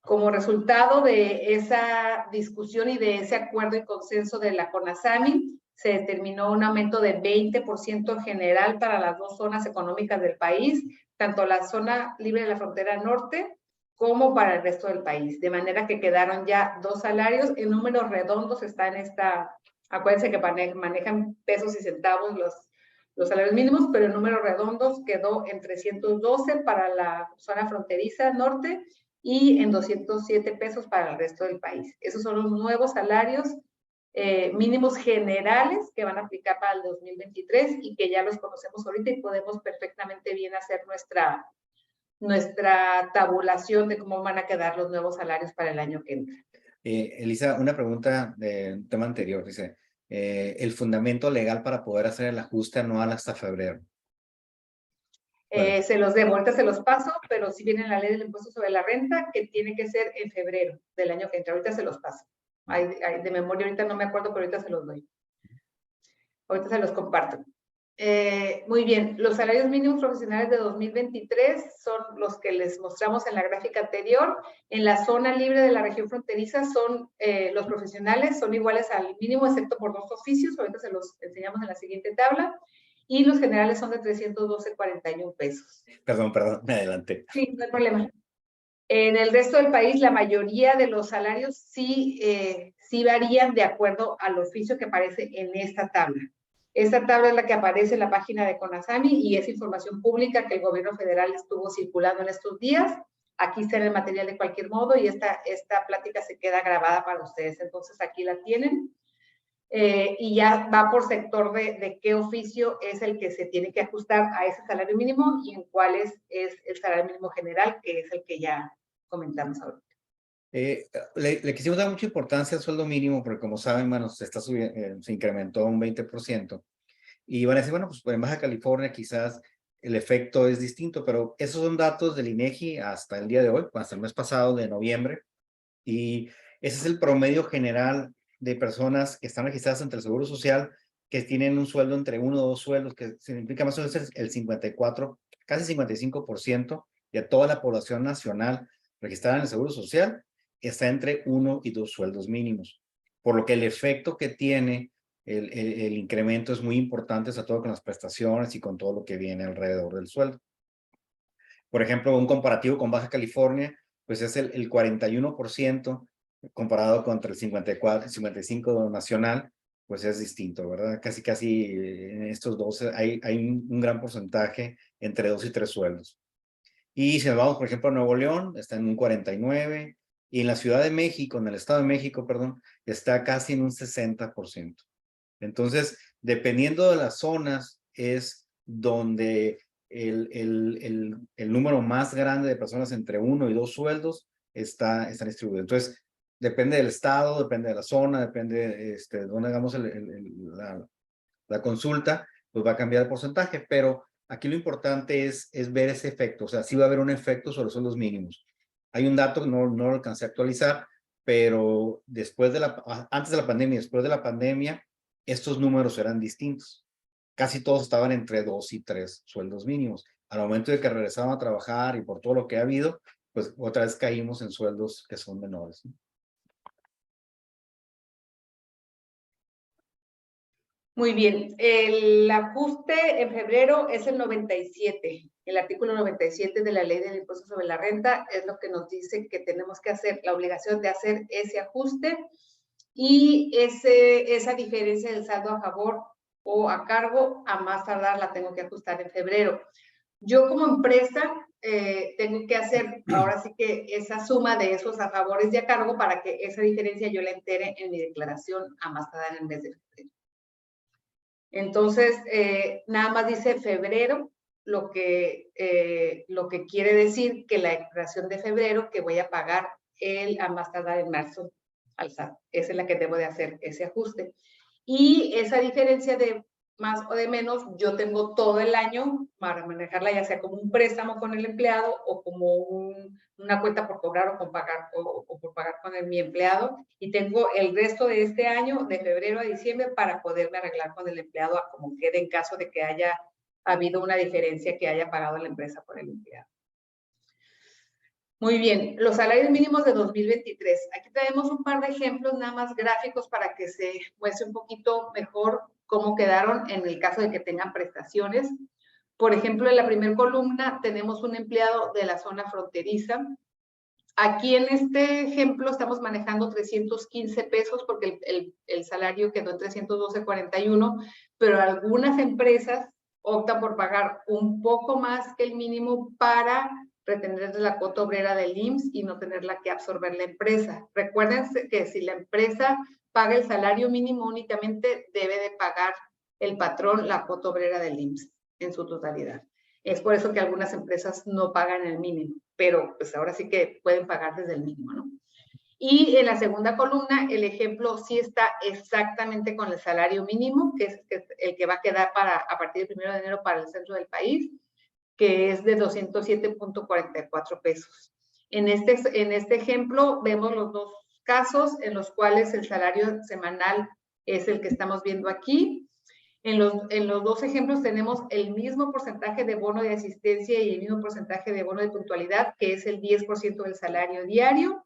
Como resultado de esa discusión y de ese acuerdo y consenso de la CONASAMI, se determinó un aumento de 20% general para las dos zonas económicas del país, tanto la zona libre de la frontera norte como para el resto del país, de manera que quedaron ya dos salarios. En números redondos está en esta, acuérdense que manejan pesos y centavos los salarios mínimos, pero en números redondos quedó en 312 para la zona fronteriza norte y en 207 pesos para el resto del país. Esos son los nuevos salarios mínimos generales que van a aplicar para el 2023 y que ya los conocemos ahorita y podemos perfectamente bien hacer nuestra tabulación de cómo van a quedar los nuevos salarios para el año que entra. Elisa, una pregunta del tema anterior, dice, el fundamento legal para poder hacer el ajuste anual hasta febrero. Se los debo, ahorita se los paso, pero si viene la ley del impuesto sobre la renta, que tiene que ser en febrero del año que entra, ahorita se los paso. De memoria ahorita no me acuerdo, pero ahorita se los doy. Ahorita se los comparto. Muy bien, los salarios mínimos profesionales de 2023 son los que les mostramos en la gráfica anterior. En la zona libre de la región fronteriza son los profesionales, son iguales al mínimo, excepto por dos oficios, ahorita se los enseñamos en la siguiente tabla, y los generales son de 312.41 pesos. Perdón, me adelanté. Sí, no hay problema. En el resto del país, la mayoría de los salarios sí varían de acuerdo al oficio que aparece en esta tabla. Esta tabla es la que aparece en la página de CONASAMI y es información pública que el gobierno federal estuvo circulando en estos días. Aquí está en el material de cualquier modo y esta plática se queda grabada para ustedes. Entonces, aquí la tienen. Y ya va por sector de qué oficio es el que se tiene que ajustar a ese salario mínimo y en cuál es el salario mínimo general, que es el que ya comentamos ahorita. Le quisimos dar mucha importancia al sueldo mínimo porque, como saben, bueno, se incrementó un 20%. Y van a decir, bueno, pues en Baja California quizás el efecto es distinto, pero esos son datos del INEGI hasta el día de hoy, hasta el mes pasado de noviembre, y ese es el promedio general de personas que están registradas ante el Seguro Social, que tienen un sueldo entre 1 o 2 sueldos, que significa más o menos el 54, casi 55% de toda la población nacional registrada en el Seguro Social está entre 1 y 2 sueldos mínimos. Por lo que el efecto que tiene el incremento es muy importante, sobre todo con las prestaciones y con todo lo que viene alrededor del sueldo. Por ejemplo, un comparativo con Baja California, pues es el 41% comparado contra el 54, 55 nacional, pues es distinto, ¿verdad? Casi en estos dos hay un gran porcentaje entre 2 y 3 sueldos. Y si nos vamos, por ejemplo, a Nuevo León, está en un 49%, y en la Ciudad de México, en el Estado de México, perdón, está casi en un 60%. Entonces, dependiendo de las zonas, es donde el número más grande de personas entre 1 y 2 sueldos está distribuido. Entonces, depende del estado, depende de la zona, depende de dónde hagamos la consulta, pues va a cambiar el porcentaje, pero aquí lo importante es ver ese efecto, o sea, sí va a haber un efecto sobre los sueldos mínimos. Hay un dato que no lo alcancé a actualizar, pero antes de la pandemia y después de la pandemia, estos números eran distintos. Casi todos estaban entre 2 y 3 sueldos mínimos. Al momento de que regresaban a trabajar y por todo lo que ha habido, pues otra vez caímos en sueldos que son menores, ¿no? Muy bien, el ajuste en febrero es el 97, el artículo 97 de la Ley del Impuesto sobre la Renta es lo que nos dice que tenemos que hacer, la obligación de hacer ese ajuste y esa diferencia del saldo a favor o a cargo, a más tardar la tengo que ajustar en febrero. Yo como empresa tengo que hacer ahora sí que esa suma de esos a favores y a cargo para que esa diferencia yo la entere en mi declaración a más tardar en el mes de febrero. Entonces, nada más dice febrero, lo que quiere decir que la declaración de febrero que voy a pagar a más tardar en marzo al SAT. Esa es la que debo de hacer, ese ajuste. Y esa diferencia de más o de menos, yo tengo todo el año para manejarla, ya sea como un préstamo con el empleado o como una cuenta por cobrar o por pagar con mi empleado. Y tengo el resto de este año, de febrero a diciembre, para poderme arreglar con el empleado a como quede en caso de que haya habido una diferencia que haya pagado la empresa por el empleado. Muy bien, los salarios mínimos de 2023. Aquí tenemos un par de ejemplos nada más gráficos para que se muestre un poquito mejor cómo quedaron en el caso de que tengan prestaciones. Por ejemplo, en la primera columna tenemos un empleado de la zona fronteriza. Aquí en este ejemplo estamos manejando 315 pesos porque el salario quedó en 312.41, pero algunas empresas optan por pagar un poco más que el mínimo para retener la cuota obrera del IMSS y no tenerla que absorber la empresa. Recuerden que si la empresa paga el salario mínimo únicamente, debe de pagar el patrón la cuota obrera del IMSS en su totalidad. Es por eso que algunas empresas no pagan el mínimo, pero pues ahora sí que pueden pagar desde el mínimo, ¿no? Y en la segunda columna, el ejemplo sí está exactamente con el salario mínimo, que es el que va a quedar a partir del 1 de enero para el centro del país, que es de 207.44 pesos. En este ejemplo vemos los dos casos en los cuales el salario semanal es el que estamos viendo aquí. En los dos ejemplos tenemos el mismo porcentaje de bono de asistencia y el mismo porcentaje de bono de puntualidad, que es el 10% del salario diario.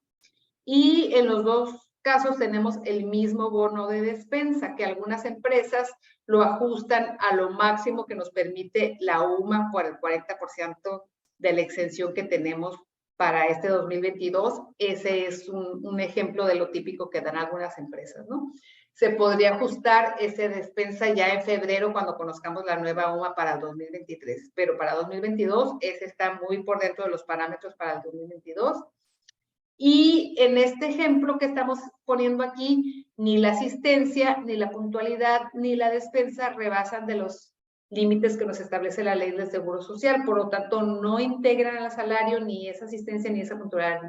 Y en los dos casos tenemos el mismo bono de despensa, que algunas empresas lo ajustan a lo máximo que nos permite la UMA por el 40% de la exención que tenemos para este 2022. Ese es un ejemplo de lo típico que dan algunas empresas, ¿no? Se podría ajustar ese despensa ya en febrero cuando conozcamos la nueva UMA para el 2023, pero para 2022 ese está muy por dentro de los parámetros para el 2022. Y en este ejemplo que estamos poniendo aquí, ni la asistencia, ni la puntualidad, ni la despensa rebasan de los límites que nos establece la ley del Seguro Social. Por lo tanto, no integran al salario ni esa asistencia, ni esa puntualidad,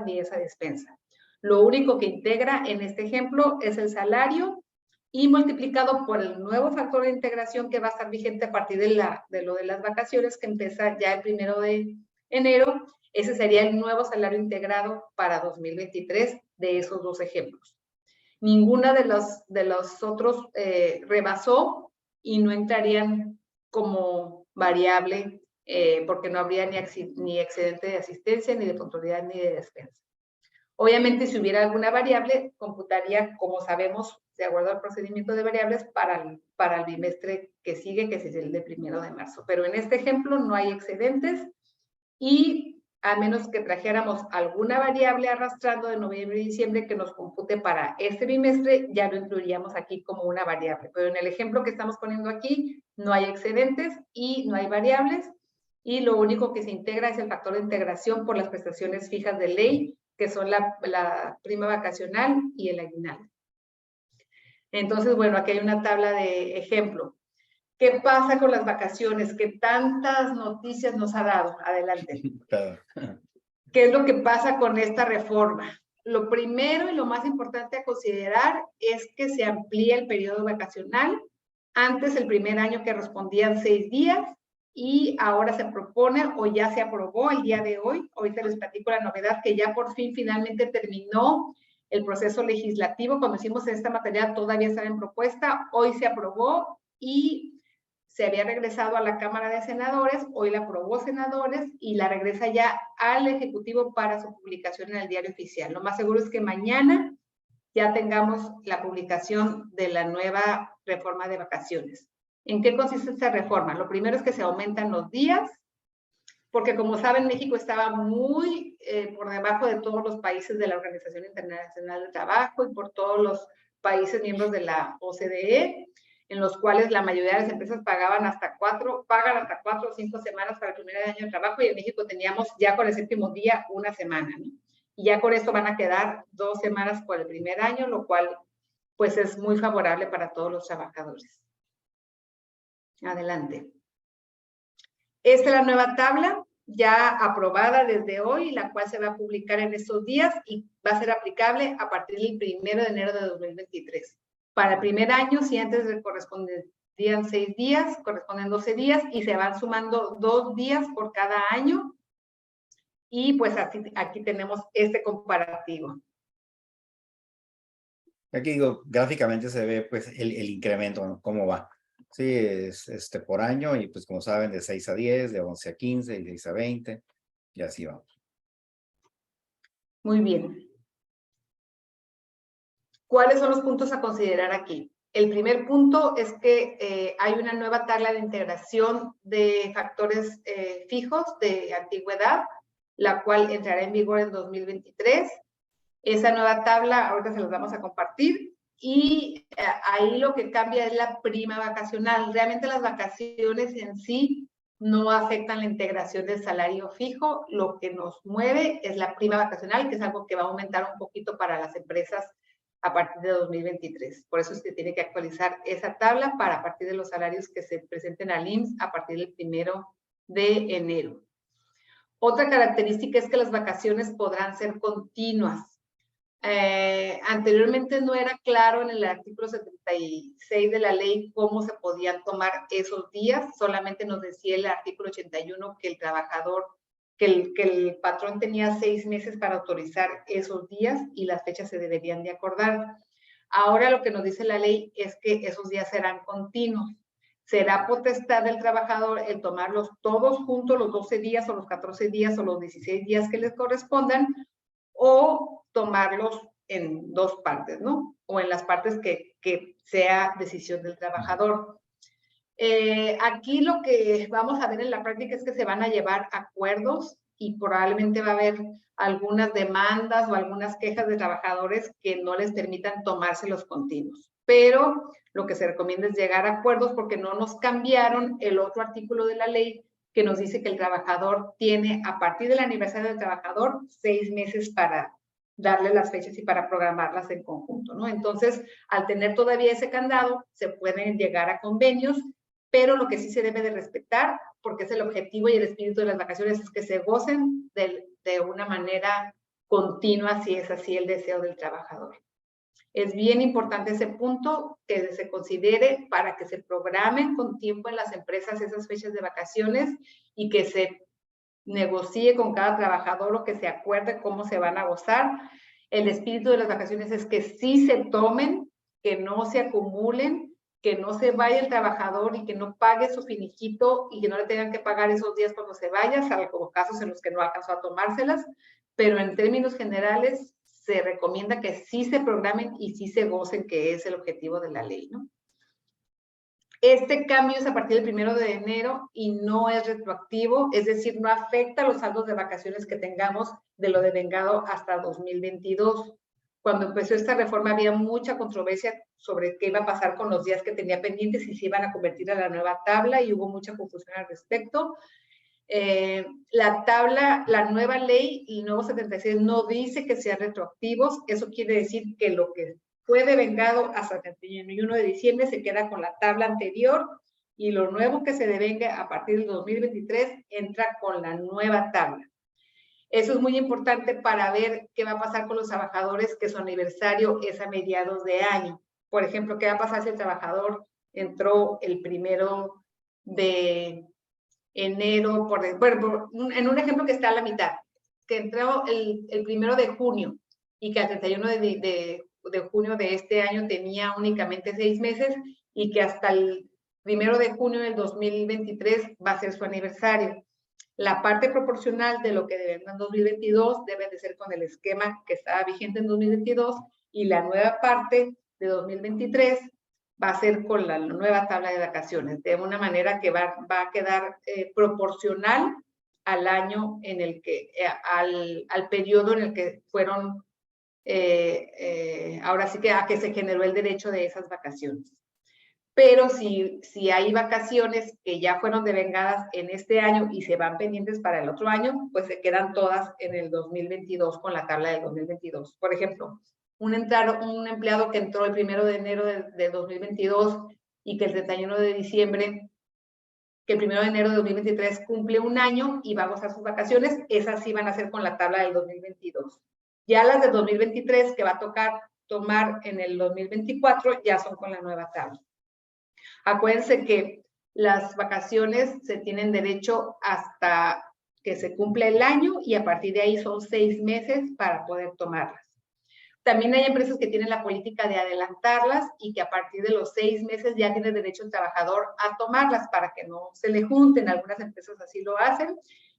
ni esa despensa. Lo único que integra en este ejemplo es el salario y multiplicado por el nuevo factor de integración que va a estar vigente a partir de lo de las vacaciones, que empieza ya el 1 de enero. Ese sería el nuevo salario integrado para 2023 de esos dos ejemplos. Ninguna de los otros rebasó y no entrarían como variable porque no habría ni excedente de asistencia, ni de puntualidad, ni de despensa. Obviamente, si hubiera alguna variable, computaría, como sabemos, de acuerdo al procedimiento de variables, para el bimestre que sigue, que es el de 1 de marzo. Pero en este ejemplo no hay excedentes y a menos que trajéramos alguna variable arrastrando de noviembre y diciembre que nos compute para este bimestre, ya lo incluiríamos aquí como una variable. Pero en el ejemplo que estamos poniendo aquí, no hay excedentes y no hay variables, y lo único que se integra es el factor de integración por las prestaciones fijas de ley, que son la prima vacacional y el aguinaldo. Entonces, bueno, aquí hay una tabla de ejemplo. ¿Qué pasa con las vacaciones? ¿Qué tantas noticias nos ha dado? Adelante. ¿Qué es lo que pasa con esta reforma? Lo primero y lo más importante a considerar es que se amplía el periodo vacacional. Antes, el primer año correspondían 6 días y ahora se propone o ya se aprobó el día de hoy. Ahorita les platico la novedad que ya por fin finalmente terminó el proceso legislativo. Cuando hicimos esta materia todavía estaba en propuesta, hoy se aprobó y se había regresado a la Cámara de Senadores, hoy la aprobó Senadores y la regresa ya al Ejecutivo para su publicación en el Diario Oficial. Lo más seguro es que mañana ya tengamos la publicación de la nueva reforma de vacaciones. ¿En qué consiste esta reforma? Lo primero es que se aumentan los días, porque como saben, México estaba muy por debajo de todos los países de la Organización Internacional del Trabajo y por todos los países miembros de la OCDE, en los cuales la mayoría de las empresas pagan hasta 4 o 5 semanas para el primer año de trabajo, y en México teníamos ya con el 7º día una semana, ¿no? Y ya con esto van a quedar 2 semanas por el primer año, lo cual pues es muy favorable para todos los trabajadores. Adelante. Esta es la nueva tabla ya aprobada desde hoy, la cual se va a publicar en estos días y va a ser aplicable a partir del 1 de enero de 2023. Para el primer año, si antes correspondían 6 días, corresponden 12 días y se van sumando 2 días por cada año. Y pues aquí tenemos este comparativo. Aquí digo, gráficamente se ve pues el incremento, ¿no? Cómo va. Sí, es por año y pues como saben de 6 a 10, de 11 a 15, de 6 a 20 y así vamos. Muy bien. ¿Cuáles son los puntos a considerar aquí? El primer punto es que hay una nueva tabla de integración de factores fijos de antigüedad, la cual entrará en vigor en 2023. Esa nueva tabla ahorita se las vamos a compartir y ahí lo que cambia es la prima vacacional. Realmente las vacaciones en sí no afectan la integración del salario fijo. Lo que nos mueve es la prima vacacional, que es algo que va a aumentar un poquito para las empresas a partir de 2023. Por eso es que tiene que actualizar esa tabla para a partir de los salarios que se presenten al IMSS a partir del 1 de enero. Otra característica es que las vacaciones podrán ser continuas. Anteriormente no era claro en el artículo 76 de la ley cómo se podían tomar esos días, solamente nos decía el artículo 81 que el trabajador, que el patrón tenía 6 meses para autorizar esos días y las fechas se deberían de acordar. Ahora lo que nos dice la ley es que esos días serán continuos. Será potestad del trabajador el tomarlos todos juntos, los 12 días o los 14 días o los 16 días que les correspondan, o tomarlos en 2 partes, ¿no? O en las partes que sea decisión del trabajador. Aquí lo que vamos a ver en la práctica es que se van a llevar acuerdos y probablemente va a haber algunas demandas o algunas quejas de trabajadores que no les permitan tomarse los continuos. Pero lo que se recomienda es llegar a acuerdos porque no nos cambiaron el otro artículo de la ley que nos dice que el trabajador tiene, a partir del aniversario del trabajador, 6 meses para darle las fechas y para programarlas en conjunto, ¿no? Entonces, al tener todavía ese candado, se pueden llegar a convenios, pero lo que sí se debe de respetar, porque es el objetivo y el espíritu de las vacaciones, es que se gocen de una manera continua, si es así el deseo del trabajador. Es bien importante ese punto que se considere para que se programen con tiempo en las empresas esas fechas de vacaciones y que se negocie con cada trabajador o que se acuerde cómo se van a gozar. El espíritu de las vacaciones es que sí se tomen, que no se acumulen, que no se vaya el trabajador y que no pague su finiquito y que no le tengan que pagar esos días cuando se vaya, salvo casos en los que no alcanzó a tomárselas, pero en términos generales se recomienda que sí se programen y sí se gocen, que es el objetivo de la ley, ¿no? Este cambio es a partir del 1 de enero y no es retroactivo, es decir, no afecta los saldos de vacaciones que tengamos de lo devengado hasta 2022. Cuando empezó esta reforma había mucha controversia sobre qué iba a pasar con los días que tenía pendientes y si iban a convertir a la nueva tabla y hubo mucha confusión al respecto. La tabla, la nueva ley, el nuevo 76, no dice que sean retroactivos. Eso quiere decir que lo que fue devengado hasta el 31 de diciembre se queda con la tabla anterior y lo nuevo que se devenga a partir del 2023 entra con la nueva tabla. Eso es muy importante para ver qué va a pasar con los trabajadores que su aniversario es a mediados de año. Por ejemplo, qué va a pasar si el trabajador entró el 1 de enero, bueno, en un ejemplo que está a la mitad, que entró el 1 de junio y que al 31 de junio de este año tenía únicamente 6 meses y que hasta el 1 de junio del 2023 va a ser su aniversario. La parte proporcional de lo que deben en 2022 debe de ser con el esquema que estaba vigente en 2022 y la nueva parte de 2023 va a ser con la nueva tabla de vacaciones, de una manera que va a quedar proporcional al año en el que, al periodo en el que fueron, ahora sí que a que se generó el derecho de esas vacaciones. Pero si hay vacaciones que ya fueron devengadas en este año y se van pendientes para el otro año, pues se quedan todas en el 2022 con la tabla del 2022. Por ejemplo, un empleado que entró el 1 de enero de 2022 y que el 31 de diciembre, que el 1 de enero de 2023 cumple un año y va a gozar sus vacaciones, esas sí van a ser con la tabla del 2022. Ya las de 2023 que va a tocar tomar en el 2024 ya son con la nueva tabla. Acuérdense que las vacaciones se tienen derecho hasta que se cumple el año y a partir de ahí son 6 meses para poder tomarlas. También hay empresas que tienen la política de adelantarlas y que a partir de los 6 meses ya tiene derecho el trabajador a tomarlas para que no se le junten. Algunas empresas así lo hacen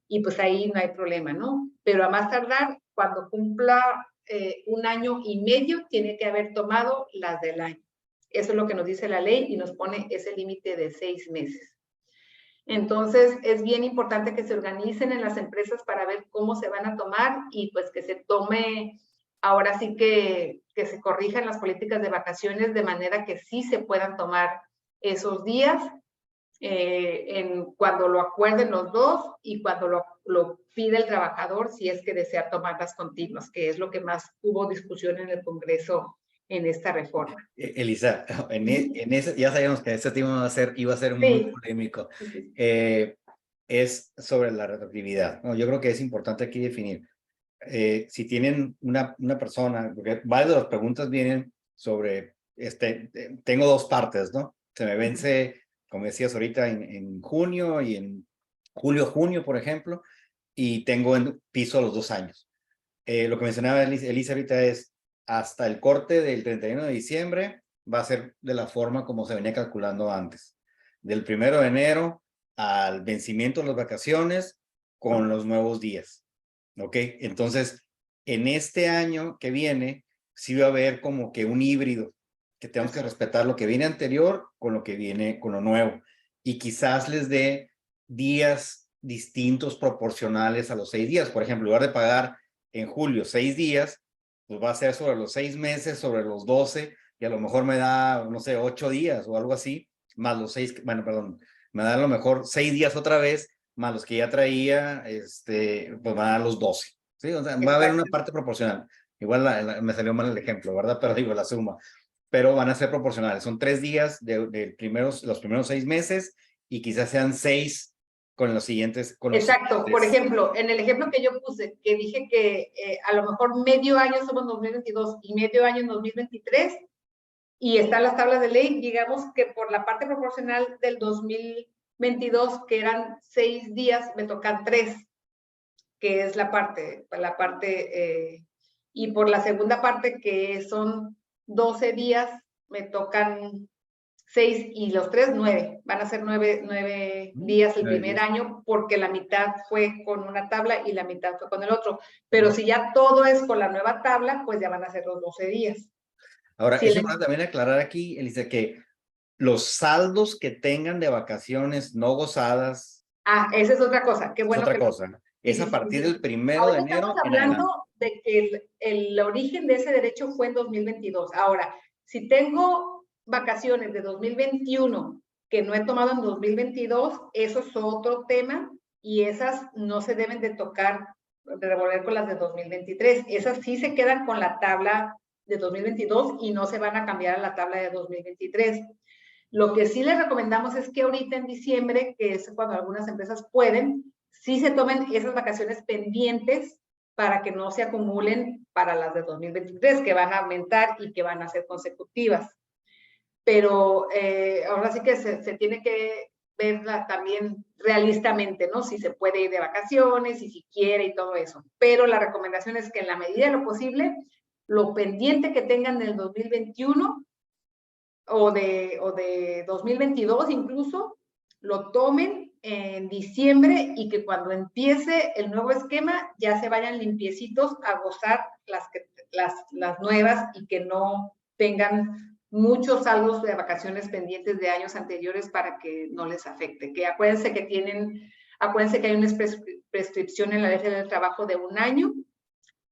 y pues ahí no hay problema, ¿no? Pero a más tardar, cuando cumpla 1 año y medio, tiene que haber tomado las del año. Eso es lo que nos dice la ley y nos pone ese límite de 6 meses. Entonces, es bien importante que se organicen en las empresas para ver cómo se van a tomar y pues que se tome, ahora sí que se corrijan las políticas de vacaciones de manera que sí se puedan tomar esos días cuando lo acuerden los dos y cuando lo pide el trabajador si es que desea tomarlas continuas, que es lo que más hubo discusión en el Congreso en esta reforma. Elisa, en ese, ya sabíamos que este tema iba a ser muy polémico. Es sobre la retroactividad, ¿no? Yo creo que es importante aquí definir. Si tienen una persona, porque varias de las preguntas vienen sobre, tengo dos partes, ¿no? Se me vence, como decías ahorita, en junio y en julio, junio, por ejemplo, y tengo en piso los 2 años. Lo que mencionaba Elisa ahorita es, hasta el corte del 31 de diciembre va a ser de la forma como se venía calculando antes. Del 1 de enero al vencimiento de las vacaciones con los nuevos días. ¿Ok? Entonces, en este año que viene, sí va a haber como que un híbrido, que tenemos que respetar lo que viene anterior con lo que viene con lo nuevo. Y quizás les dé días distintos proporcionales a los 6 días. Por ejemplo, en lugar de pagar en julio 6 días, pues va a ser sobre los 6 meses, sobre los 12, y a lo mejor me da, no sé, 8 días o algo así, más los 6, bueno, perdón, me da a lo mejor 6 días otra vez, más los que ya traía, pues van a dar los 12, ¿sí? O sea, va a haber una parte proporcional. Igual me salió mal el ejemplo, ¿verdad? Pero digo, la suma. Pero van a ser proporcionales. Son 3 días de los primeros 6 meses y quizás sean 6 con los siguientes. Con los Exacto. siguientes. Por ejemplo, en el ejemplo que yo puse, que dije que a lo mejor medio año somos en 2022 y medio año en 2023, y están las tablas de ley, digamos que por la parte proporcional del 2022, que eran 6 días, me tocan 3, que es la parte, y por la segunda parte, que son 12 días, me tocan 6 y los 3, 9. Van a ser 9 días el primer año, porque la mitad fue con una tabla y la mitad fue con el otro. Pero si ya todo es con la nueva tabla, pues ya van a ser los 12 días. Ahora, Si es importante también aclarar aquí, Elisa, que los saldos que tengan de vacaciones no gozadas. Esa es otra cosa. Qué bueno es otra que cosa. Es a partir del 1 de ahorita enero estamos en adelante. hablando de que el origen de ese derecho fue en 2022. Ahora, si tengo vacaciones de 2021 que no he tomado en 2022, eso es otro tema y esas no se deben de tocar, de revolver con las de 2023. Esas sí se quedan con la tabla de 2022 y no se van a cambiar a la tabla de 2023. Lo que sí les recomendamos es que ahorita en diciembre, que es cuando algunas empresas pueden, sí se tomen esas vacaciones pendientes para que no se acumulen para las de 2023, que van a aumentar y que van a ser consecutivas. Pero ahora sí que se tiene que verla también realistamente, ¿no? Si se puede ir de vacaciones y si quiere y todo eso. Pero la recomendación es que en la medida de lo posible, lo pendiente que tengan del 2021 o de 2022 incluso, lo tomen en diciembre y que cuando empiece el nuevo esquema ya se vayan limpiecitos a gozar las nuevas y que no tengan muchos saldos de vacaciones pendientes de años anteriores para que no les afecte. Que acuérdense que hay una prescripción en la ley del trabajo de 1 año,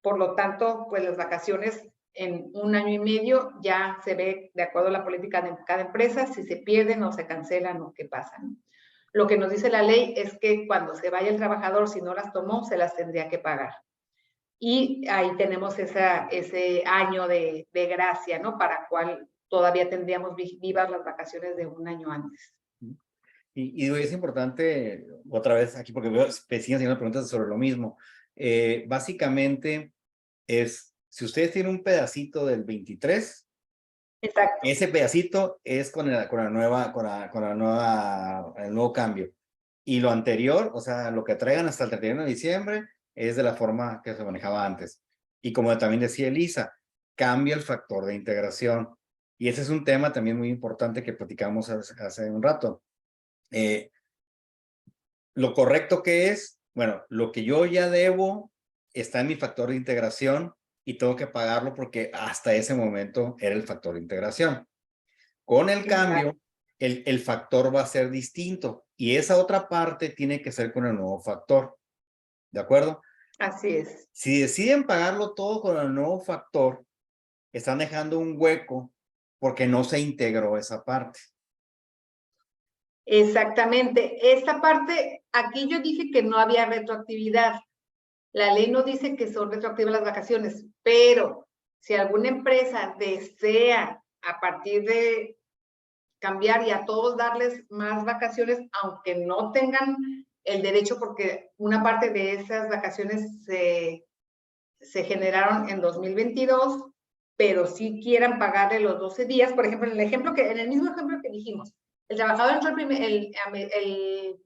por lo tanto, pues las vacaciones en 1 año y medio ya se ve de acuerdo a la política de cada empresa si se pierden o se cancelan o qué pasa, ¿no? Lo que nos dice la ley es que cuando se vaya el trabajador, si no las tomó, se las tendría que pagar. Y ahí tenemos ese año de gracia, ¿no? Para cual todavía tendríamos vivas las vacaciones de 1 año antes. Y es importante, otra vez aquí, porque veo, me siguen haciendo preguntas sobre lo mismo. Básicamente es, si ustedes tienen un pedacito del 23, exacto, ese pedacito es con el nuevo cambio. Y lo anterior, o sea, lo que traigan hasta el 31 de diciembre, es de la forma que se manejaba antes. Y como también decía Elisa, cambia el factor de integración. Y ese es un tema también muy importante que platicamos hace un rato. Lo correcto que es, bueno, lo que yo ya debo está en mi factor de integración y tengo que pagarlo porque hasta ese momento era el factor de integración. Con el cambio, el factor va a ser distinto y esa otra parte tiene que ser con el nuevo factor. ¿De acuerdo? Así es. Si deciden pagarlo todo con el nuevo factor, están dejando un hueco porque no se integró esa parte. Exactamente. Esta parte, aquí yo dije que no había retroactividad. La ley no dice que son retroactivas las vacaciones, pero si alguna empresa desea a partir de cambiar y a todos darles más vacaciones, aunque no tengan el derecho, porque una parte de esas vacaciones se generaron en 2022, pero sí quieran pagarle los 12 días, por ejemplo, en el mismo ejemplo que dijimos, el trabajador entró el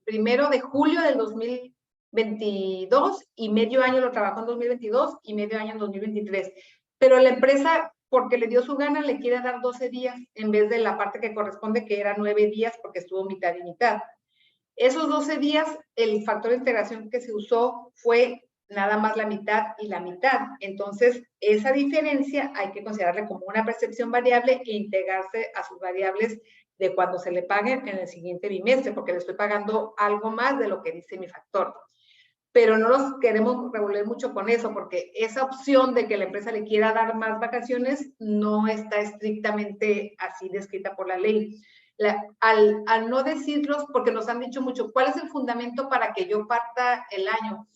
1 de julio del 2022 y medio año lo trabajó en 2022 y medio año en 2023. Pero la empresa, porque le dio su gana, le quiere dar 12 días en vez de la parte que corresponde, que era 9 días, porque estuvo mitad y mitad. Esos 12 días, el factor de integración que se usó fue nada más la mitad y la mitad. Entonces, esa diferencia hay que considerarla como una percepción variable e integrarse a sus variables de cuando se le paguen en el siguiente bimestre, porque le estoy pagando algo más de lo que dice mi factor. Pero no nos queremos revolver mucho con eso, porque esa opción de que la empresa le quiera dar más vacaciones no está estrictamente así descrita por la ley. Al no decirlos, porque nos han dicho mucho, ¿cuál es el fundamento para que yo parta el año?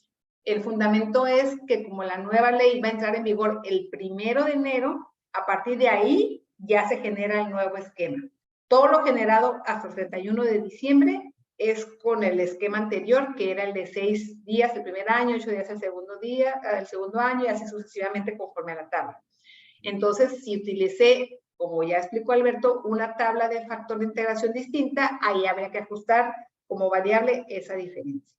El fundamento es que como la nueva ley va a entrar en vigor el 1 de enero, a partir de ahí ya se genera el nuevo esquema. Todo lo generado hasta el 31 de diciembre es con el esquema anterior, que era el de 6 días el primer año, 8 días el segundo año, y así sucesivamente conforme a la tabla. Entonces, si utilicé, como ya explicó Alberto, una tabla de factor de integración distinta, ahí habría que ajustar como variable esa diferencia.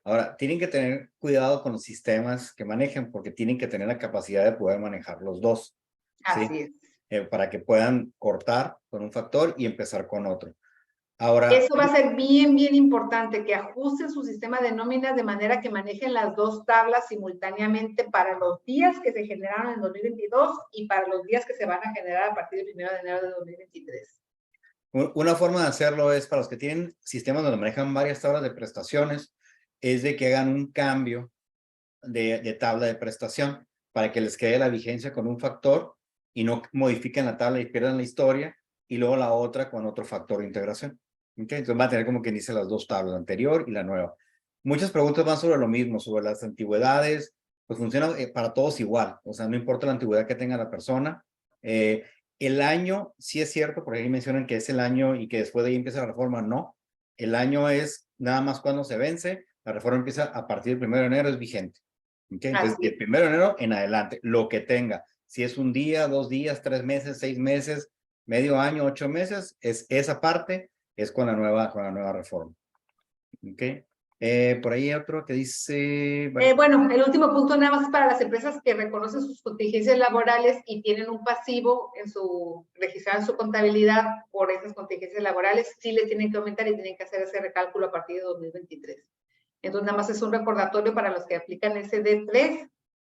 Ahora, tienen que tener cuidado con los sistemas que manejen, porque tienen que tener la capacidad de poder manejar los dos. ¿sí? Así es. Para que puedan cortar con un factor y empezar con otro. Ahora, eso va a ser bien, bien importante, que ajusten su sistema de nóminas de manera que manejen las dos tablas simultáneamente para los días que se generaron en 2022 y para los días que se van a generar a partir del 1 de enero de 2023. Una forma de hacerlo es para los que tienen sistemas donde manejan varias tablas de prestaciones, es de que hagan un cambio de tabla de prestación para que les quede la vigencia con un factor y no modifiquen la tabla y pierdan la historia, y luego la otra con otro factor de integración. ¿Okay? Entonces van a tener como quien dice las dos tablas, la anterior y la nueva. Muchas preguntas van sobre lo mismo, sobre las antigüedades, pues funciona para todos igual, o sea, no importa la antigüedad que tenga la persona. El año, sí es cierto, por ahí mencionan que es el año y que después de ahí empieza la reforma, no. El año es nada más cuando se vence, la reforma empieza a partir del 1 de enero, es vigente. ¿Okay? Entonces, el 1 de enero en adelante, lo que tenga, si es un día, 2 días, 3 meses, 6 meses, medio año, 8 meses, es esa parte, es con la nueva reforma. ¿Okay? Por ahí hay otro que dice... Bueno, el último punto nada más es para las empresas que reconocen sus contingencias laborales y tienen un pasivo registrado en su contabilidad por esas contingencias laborales, sí le tienen que aumentar y tienen que hacer ese recálculo a partir de 2023. Entonces, nada más es un recordatorio para los que aplican ese D3,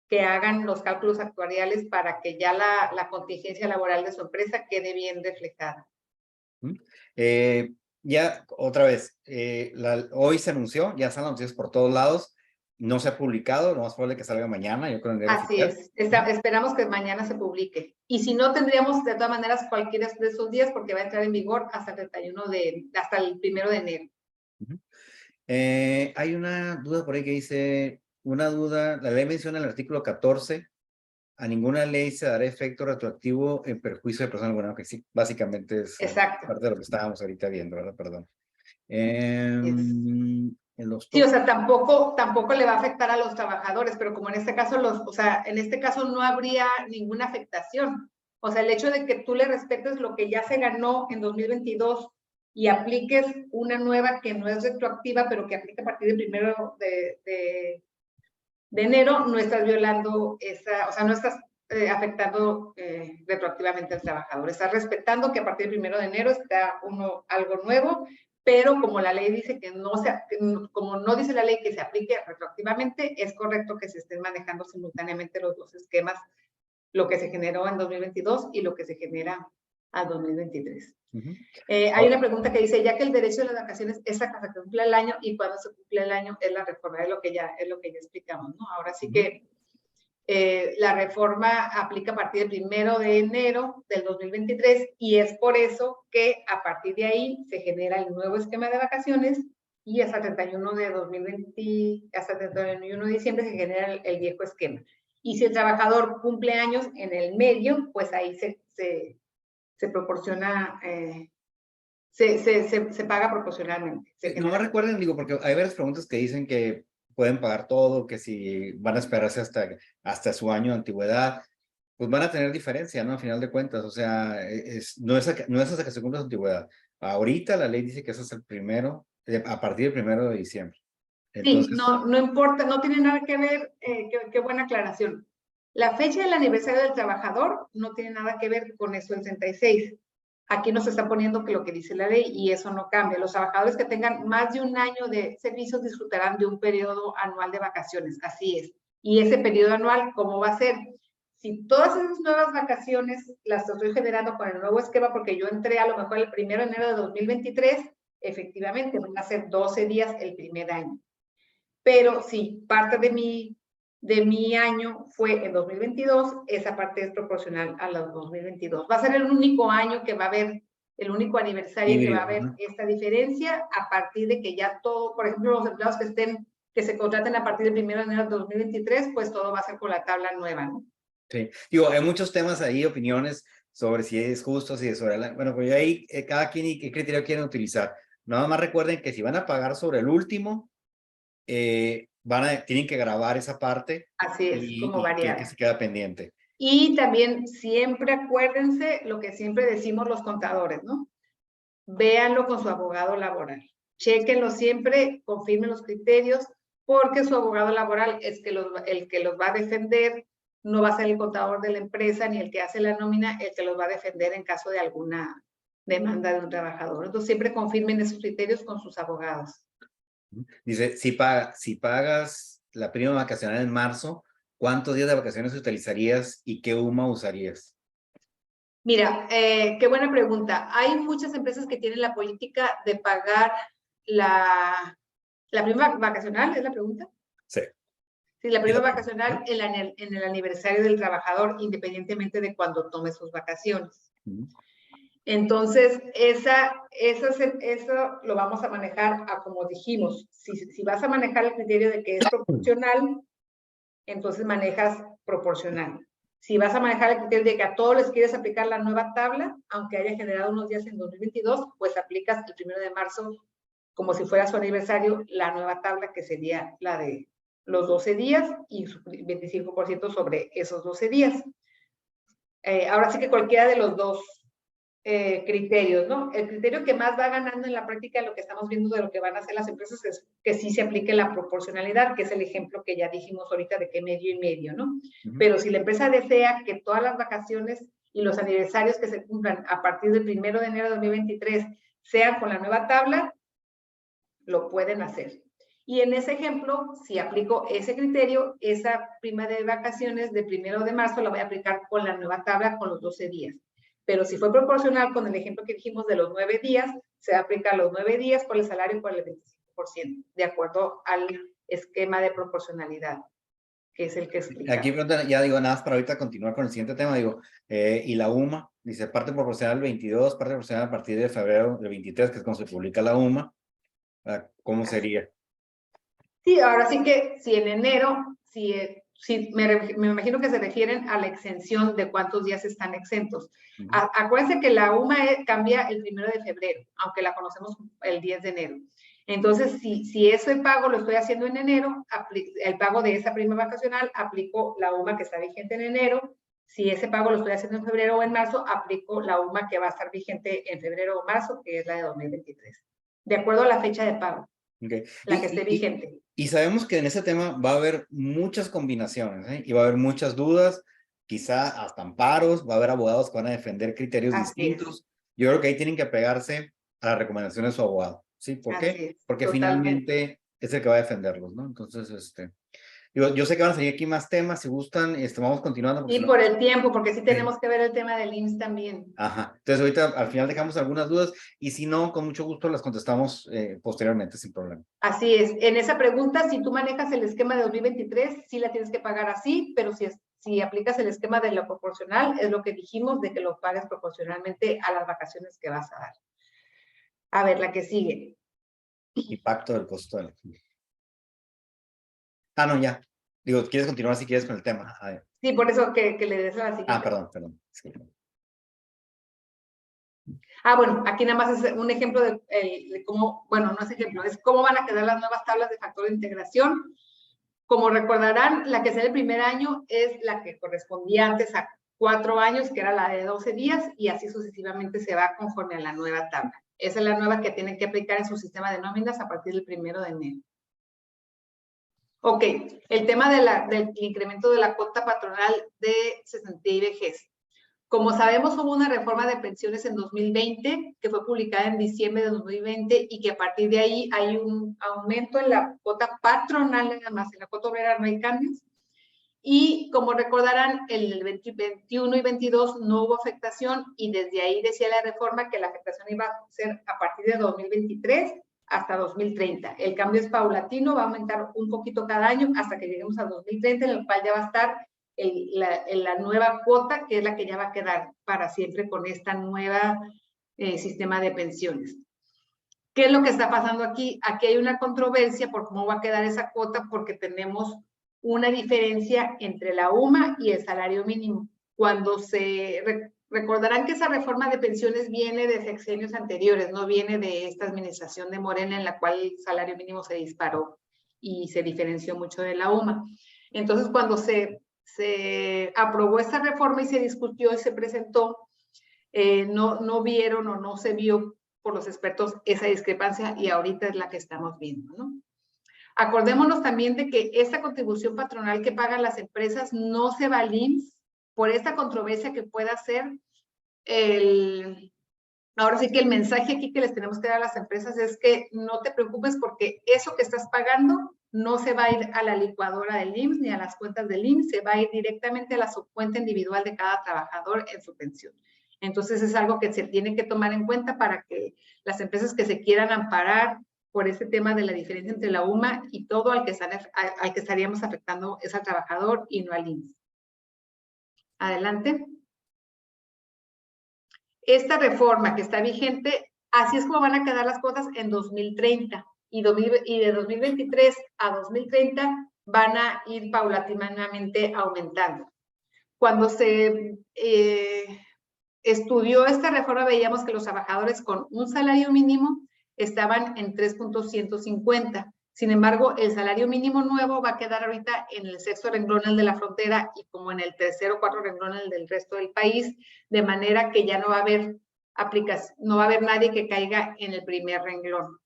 que hagan los cálculos actuariales para que ya la contingencia laboral de su empresa quede bien reflejada. Ya, otra vez, hoy se anunció, ya están anunciados por todos lados, no se ha publicado, lo más probable que salga mañana, yo creo en el diario Así oficial. es, esperamos que mañana se publique. Y si no, tendríamos de todas maneras cualquiera de esos días porque va a entrar en vigor hasta el 1 de enero. Hay una duda por ahí que dice, la ley menciona en el artículo 14, a ninguna ley se dará efecto retroactivo en perjuicio de personas. Bueno, que sí, básicamente es parte de lo que estábamos ahorita viendo, ¿verdad? Perdón. Sí, o sea, tampoco le va a afectar a los trabajadores, pero como en este caso, en este caso no habría ninguna afectación. O sea, el hecho de que tú le respetes lo que ya se ganó en 2022 y apliques una nueva que no es retroactiva, pero que aplica a partir del 1 de enero, no estás violando o sea, no estás afectando retroactivamente al trabajador. Estás respetando que a partir del 1 de enero está algo nuevo, pero como la ley dice como no dice la ley que se aplique retroactivamente, es correcto que se estén manejando simultáneamente los dos esquemas, lo que se generó en 2022 y lo que se genera al 2023. Hay una pregunta que dice, ya que el derecho de las vacaciones es hasta que se cumple el año, y cuando se cumple el año es la reforma, es lo que ya explicamos, ¿no? Ahora sí que la reforma aplica a partir del 1 de enero del 2023 y es por eso que a partir de ahí se genera el nuevo esquema de vacaciones y hasta 31 de diciembre se genera el viejo esquema. Y si el trabajador cumple años en el medio, pues ahí se proporciona, se paga proporcionalmente. No me recuerden, digo, porque hay varias preguntas que dicen que pueden pagar todo, que si van a esperarse hasta su año de antigüedad, pues van a tener diferencia, ¿no? A final de cuentas, o sea, no es hasta que se cumpla su antigüedad. Ahorita la ley dice que eso es a partir del 1 de diciembre. Entonces, sí, no importa, no tiene nada que ver, qué buena aclaración. La fecha del aniversario del trabajador no tiene nada que ver con eso, el 36. Aquí nos está poniendo que lo que dice la ley y eso no cambia. Los trabajadores que tengan más de un año de servicios disfrutarán de un periodo anual de vacaciones, así es. Y ese periodo anual, ¿cómo va a ser? Si todas esas nuevas vacaciones las estoy generando con el nuevo esquema, porque yo entré a lo mejor el 1 de enero de 2023, efectivamente van a ser 12 días el primer año. Pero si parte de mi año fue en 2022, esa parte es proporcional a los 2022. Va a ser el único año que va a haber, el único aniversario que va a haber esta diferencia a partir de que ya todo, por ejemplo, los empleados que se contraten a partir del 1 de enero de 2023, pues todo va a ser con la tabla nueva, ¿no? Sí, digo, hay muchos temas ahí, opiniones sobre si es justo, si es sobre bueno, pues ahí cada quien y qué criterio quieren utilizar. Nada más recuerden que si van a pagar sobre el último, tienen que grabar esa parte Así es, como y que variable. se queda pendiente. Y también siempre acuérdense lo que siempre decimos los contadores, ¿no? Véanlo con su abogado laboral. Chéquenlo siempre, confirmen los criterios, porque su abogado laboral es el que los va a defender, no va a ser el contador de la empresa ni el que hace la nómina, el que los va a defender en caso de alguna demanda de un trabajador. Entonces, siempre confirmen esos criterios con sus abogados. Dice, si pagas la prima vacacional en marzo, ¿cuántos días de vacaciones utilizarías y qué UMA usarías? Mira, qué buena pregunta. Hay muchas empresas que tienen la política de pagar la prima vacacional, ¿es la pregunta? Sí. Sí, la prima vacacional en el aniversario del trabajador, independientemente de cuando tome sus vacaciones. Entonces, eso lo vamos a manejar a como dijimos. Si vas a manejar el criterio de que es proporcional, entonces manejas proporcional. Si vas a manejar el criterio de que a todos les quieres aplicar la nueva tabla, aunque haya generado unos días en 2022, pues aplicas el 1 de marzo, como si fuera su aniversario, la nueva tabla que sería la de los 12 días y su 25% sobre esos 12 días. Ahora sí que cualquiera de los dos criterios, ¿no? El criterio que más va ganando en la práctica, lo que estamos viendo de lo que van a hacer las empresas, es que sí se aplique la proporcionalidad, que es el ejemplo que ya dijimos ahorita de que medio y medio, ¿no? Pero si la empresa desea que todas las vacaciones y los aniversarios que se cumplan a partir del 1 de enero de 2023 sean con la nueva tabla, lo pueden hacer. Y en ese ejemplo, si aplico ese criterio, esa prima de vacaciones del 1 de marzo la voy a aplicar con la nueva tabla con los 12 días. Pero si fue proporcional con el ejemplo que dijimos de los 9 días, se aplica los 9 días por el salario por el 25%, de acuerdo al esquema de proporcionalidad, que es el que explica. Aquí ya digo, nada más para ahorita continuar con el siguiente tema, digo, y la UMA, dice parte proporcional el 22, parte proporcional a partir de febrero del 23, que es cuando se publica la UMA. ¿Cómo sería? Sí, ahora sí que si en enero, me imagino que se refieren a la exención de cuántos días están exentos. Acuérdense que la UMA cambia el 1 de febrero, aunque la conocemos el 10 de enero. Entonces, si ese pago lo estoy haciendo en enero, el pago de esa prima vacacional, aplico la UMA que está vigente en enero. Si ese pago lo estoy haciendo en febrero o en marzo, aplico la UMA que va a estar vigente en febrero o marzo, que es la de 2023. De acuerdo a la fecha de pago. Okay. La que esté vigente. Y sabemos que en ese tema va a haber muchas combinaciones, ¿eh? Y va a haber muchas dudas, quizá hasta amparos, va a haber abogados que van a defender criterios distintos. Yo creo que ahí tienen que pegarse a las recomendaciones de su abogado, ¿sí? ¿Por qué? Porque finalmente es el que va a defenderlos, ¿no? Entonces, yo sé que van a salir aquí más temas, si gustan, vamos continuando. Y por el tiempo, porque sí tenemos que ver el tema del IMSS también. Ajá, entonces ahorita al final dejamos algunas dudas y si no, con mucho gusto las contestamos posteriormente sin problema. Así es, en esa pregunta, si tú manejas el esquema de 2023, sí la tienes que pagar así, pero si aplicas el esquema de lo proporcional, es lo que dijimos, de que lo pagues proporcionalmente a las vacaciones que vas a dar. A ver, la que sigue. Impacto del costo de la... Ah, no, ya. Digo, ¿quieres continuar si quieres con el tema? A ver. Sí, por eso que le des a la siguiente. Ah, perdón. Sí. Bueno, aquí nada más es un ejemplo de cómo, bueno, no es ejemplo, es cómo van a quedar las nuevas tablas de factor de integración. Como recordarán, la que será el primer año es la que correspondía antes a 4 años, que era la de 12 días, y así sucesivamente se va conforme a la nueva tabla. Esa es la nueva que tienen que aplicar en su sistema de nóminas a partir del 1 de enero. Ok, el tema del incremento de la cuota patronal de cesantía y vejez. Como sabemos, hubo una reforma de pensiones en 2020 que fue publicada en diciembre de 2020 y que a partir de ahí hay un aumento en la cuota patronal, nada más, en la cuota obrera no hay cambios. Y como recordarán, el 21 y 22 no hubo afectación y desde ahí decía la reforma que la afectación iba a ser a partir de 2023 hasta 2030. El cambio es paulatino, va a aumentar un poquito cada año hasta que lleguemos a 2030, en el cual ya va a estar la nueva cuota, que es la que ya va a quedar para siempre con esta nueva sistema de pensiones. ¿Qué es lo que está pasando aquí? Aquí hay una controversia por cómo va a quedar esa cuota, porque tenemos una diferencia entre la UMA y el salario mínimo. Cuando se Recordarán que esa reforma de pensiones viene de sexenios anteriores, no viene de esta administración de Morena en la cual el salario mínimo se disparó y se diferenció mucho de la UMA. Entonces, cuando se aprobó esta reforma y se discutió y se presentó, no vieron o no se vio por los expertos esa discrepancia y ahorita es la que estamos viendo, ¿no? Acordémonos también de que esta contribución patronal que pagan las empresas no se va al IMSS por esta controversia que pueda ser ahora sí que el mensaje aquí que les tenemos que dar a las empresas es que no te preocupes porque eso que estás pagando no se va a ir a la licuadora del IMSS ni a las cuentas del IMSS, se va a ir directamente a la subcuenta individual de cada trabajador en su pensión. Entonces es algo que se tiene que tomar en cuenta para que las empresas que se quieran amparar por este tema de la diferencia entre la UMA y todo al que estaríamos afectando es al trabajador y no al IMSS. Adelante. Esta reforma que está vigente, así es como van a quedar las cosas en 2030 y de 2023 a 2030 van a ir paulatinamente aumentando. Cuando se estudió esta reforma veíamos que los trabajadores con un salario mínimo estaban en 3.150. Sin embargo, el salario mínimo nuevo va a quedar ahorita en el sexto renglón, el de la frontera, y como en el tercero o cuarto renglón, el del resto del país, de manera que ya no va a haber no va a haber nadie que caiga en el primer renglón.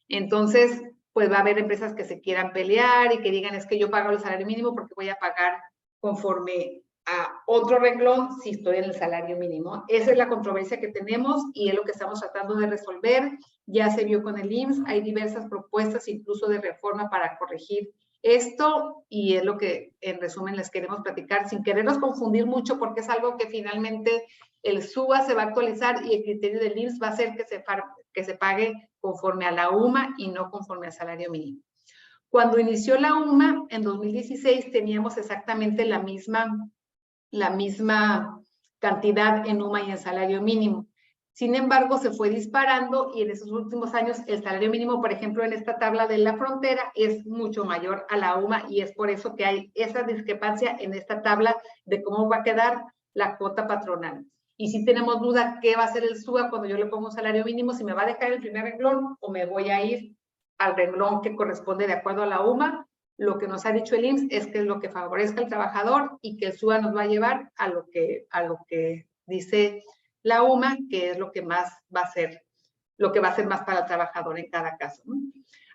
Entonces, pues va a haber empresas que se quieran pelear y que digan, es que yo pago el salario mínimo porque voy a pagar conforme a otro renglón si estoy en el salario mínimo. Esa es la controversia que tenemos y es lo que estamos tratando de resolver. Ya se vio con el IMSS, hay diversas propuestas incluso de reforma para corregir esto y es lo que en resumen les queremos platicar sin querernos confundir mucho porque es algo que finalmente el SUA se va a actualizar y el criterio del IMSS va a ser que se pague conforme a la UMA y no conforme al salario mínimo. Cuando inició la UMA, en 2016 teníamos exactamente la misma cantidad en UMA y en salario mínimo. Sin embargo, se fue disparando y en esos últimos años el salario mínimo, por ejemplo, en esta tabla de la frontera es mucho mayor a la UMA y es por eso que hay esa discrepancia en esta tabla de cómo va a quedar la cuota patronal. Y si tenemos duda qué va a hacer el SUA cuando yo le pongo un salario mínimo, si me va a dejar el primer renglón o me voy a ir al renglón que corresponde de acuerdo a la UMA. Lo que nos ha dicho el IMSS es que es lo que favorezca al trabajador y que el SUA nos va a llevar a lo que dice la UMA, que es lo que más va a ser, lo que va a ser más para el trabajador en cada caso, ¿no?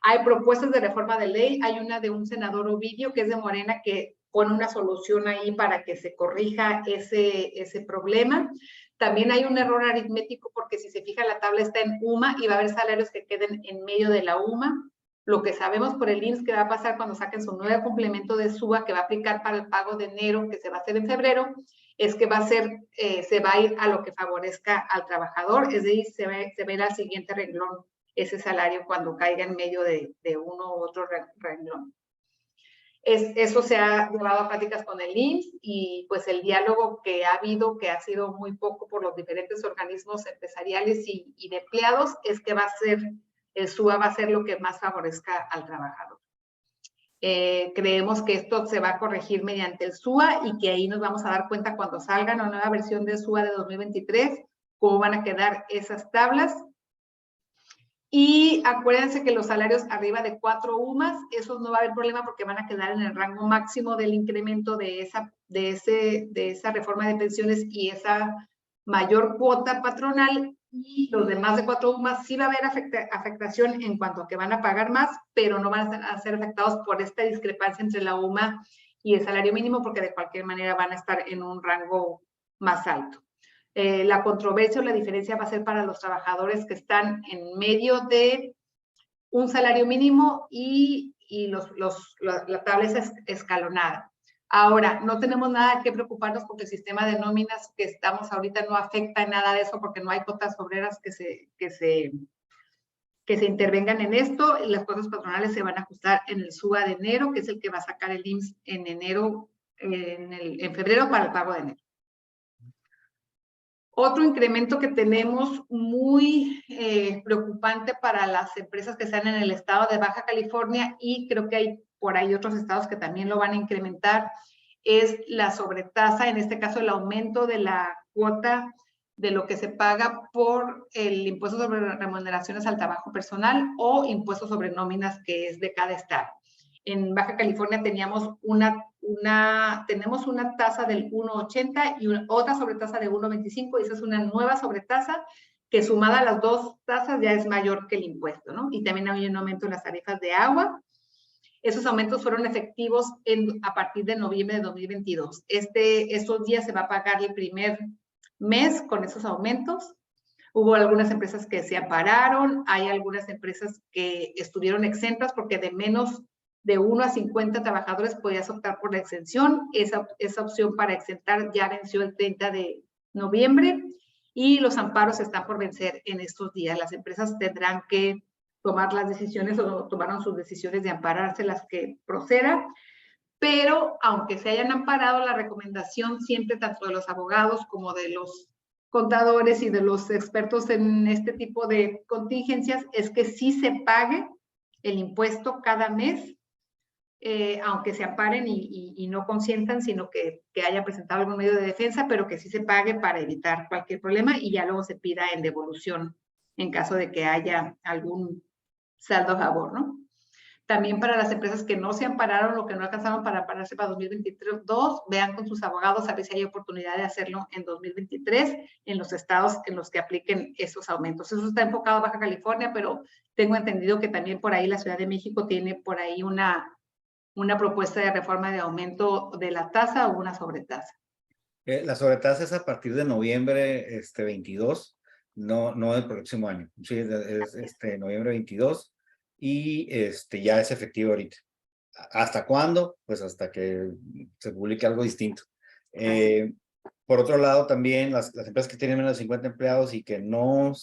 Hay propuestas de reforma de ley, hay una de un senador Ovidio, que es de Morena, que pone una solución ahí para que se corrija ese problema. También hay un error aritmético porque si se fija la tabla está en UMA y va a haber salarios que queden en medio de la UMA. Lo que sabemos por el IMSS que va a pasar cuando saquen su nuevo complemento de SUA que va a aplicar para el pago de enero, que se va a hacer en febrero, es que se va a ir a lo que favorezca al trabajador, es decir, se va a ir al siguiente renglón ese salario cuando caiga en medio de uno u otro renglón. Eso se ha llevado a pláticas con el IMSS y pues el diálogo que ha habido, que ha sido muy poco por los diferentes organismos empresariales y de empleados, es que el SUA va a ser lo que más favorezca al trabajador. Creemos que esto se va a corregir mediante el SUA y que ahí nos vamos a dar cuenta cuando salga una nueva versión del SUA de 2023, cómo van a quedar esas tablas. Y acuérdense que los salarios arriba de 4 UMAS, esos no va a haber problema porque van a quedar en el rango máximo del incremento de esa reforma de pensiones y esa mayor cuota patronal. Y los demás de 4 UMAS sí va a haber afectación en cuanto a que van a pagar más, pero no van a ser afectados por esta discrepancia entre la UMA y el salario mínimo porque de cualquier manera van a estar en un rango más alto. La controversia o la diferencia va a ser para los trabajadores que están en medio de un salario mínimo y la tabla es escalonada. Ahora, no tenemos nada que preocuparnos porque el sistema de nóminas que estamos ahorita no afecta en nada de eso porque no hay cuotas obreras que se intervengan en esto. Las cuotas patronales se van a ajustar en el SUA de enero, que es el que va a sacar el IMSS en enero, en febrero para el pago de enero. Otro incremento que tenemos muy preocupante para las empresas que están en el estado de Baja California y creo que hay por ahí otros estados que también lo van a incrementar, es la sobretasa, en este caso el aumento de la cuota de lo que se paga por el impuesto sobre remuneraciones al trabajo personal o impuesto sobre nóminas, que es de cada estado. En Baja California tenemos una tasa del 1.80 y otra sobretasa de 1.25, y esa es una nueva sobretasa que sumada a las dos tasas ya es mayor que el impuesto, ¿no? Y también hay un aumento en las tarifas de agua. Esos aumentos fueron efectivos a partir de noviembre de 2022. Estos días se va a pagar el primer mes con esos aumentos. Hubo algunas empresas que se ampararon, hay algunas empresas que estuvieron exentas porque de menos de 1 a 50 trabajadores podías optar por la exención. Esa opción para exentar ya venció el 30 de noviembre y los amparos están por vencer en estos días. Las empresas tendrán que tomar las decisiones o tomaron sus decisiones de ampararse las que proceda, pero aunque se hayan amparado, la recomendación siempre tanto de los abogados como de los contadores y de los expertos en este tipo de contingencias es que sí se pague el impuesto cada mes, aunque se amparen y no consientan, sino que haya presentado algún medio de defensa, pero que sí se pague para evitar cualquier problema y ya luego se pida en devolución en caso de que haya algún saldo a favor, ¿no? También para las empresas que no se ampararon o que no alcanzaron para ampararse para 2022, vean con sus abogados a ver si hay oportunidad de hacerlo en 2023 en los estados en los que apliquen esos aumentos. Eso está enfocado a Baja California, pero tengo entendido que también por ahí la Ciudad de México tiene por ahí una propuesta de reforma de aumento de la tasa o una sobretasa. La sobretasa es a partir de noviembre 22, no del próximo año. Sí, es noviembre 22 y ya es efectivo ahorita. ¿Hasta cuándo? Pues hasta que se publique algo distinto. Por otro lado, también las empresas que tienen menos de 50 empleados y que no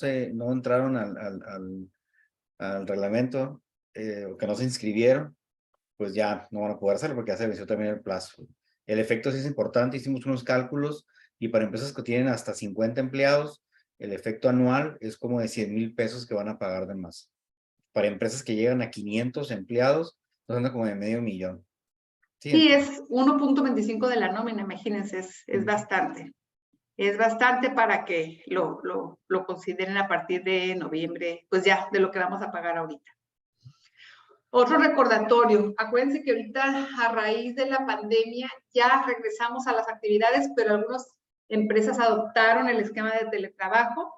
entraron al reglamento, o que no se inscribieron, pues ya no van a poder hacerlo porque ya se venció también el plazo. El efecto sí es importante, hicimos unos cálculos y para empresas que tienen hasta 50 empleados, el efecto anual es como de 100,000 pesos que van a pagar de más. Para empresas que llegan a 500 empleados, nos anda como de $500,000. Sí, es 1.25 de la nómina, imagínense, es bastante. Es bastante para que lo consideren a partir de noviembre, pues ya, de lo que vamos a pagar ahorita. Otro recordatorio, acuérdense que ahorita a raíz de la pandemia ya regresamos a las actividades, pero algunas empresas adoptaron el esquema de teletrabajo.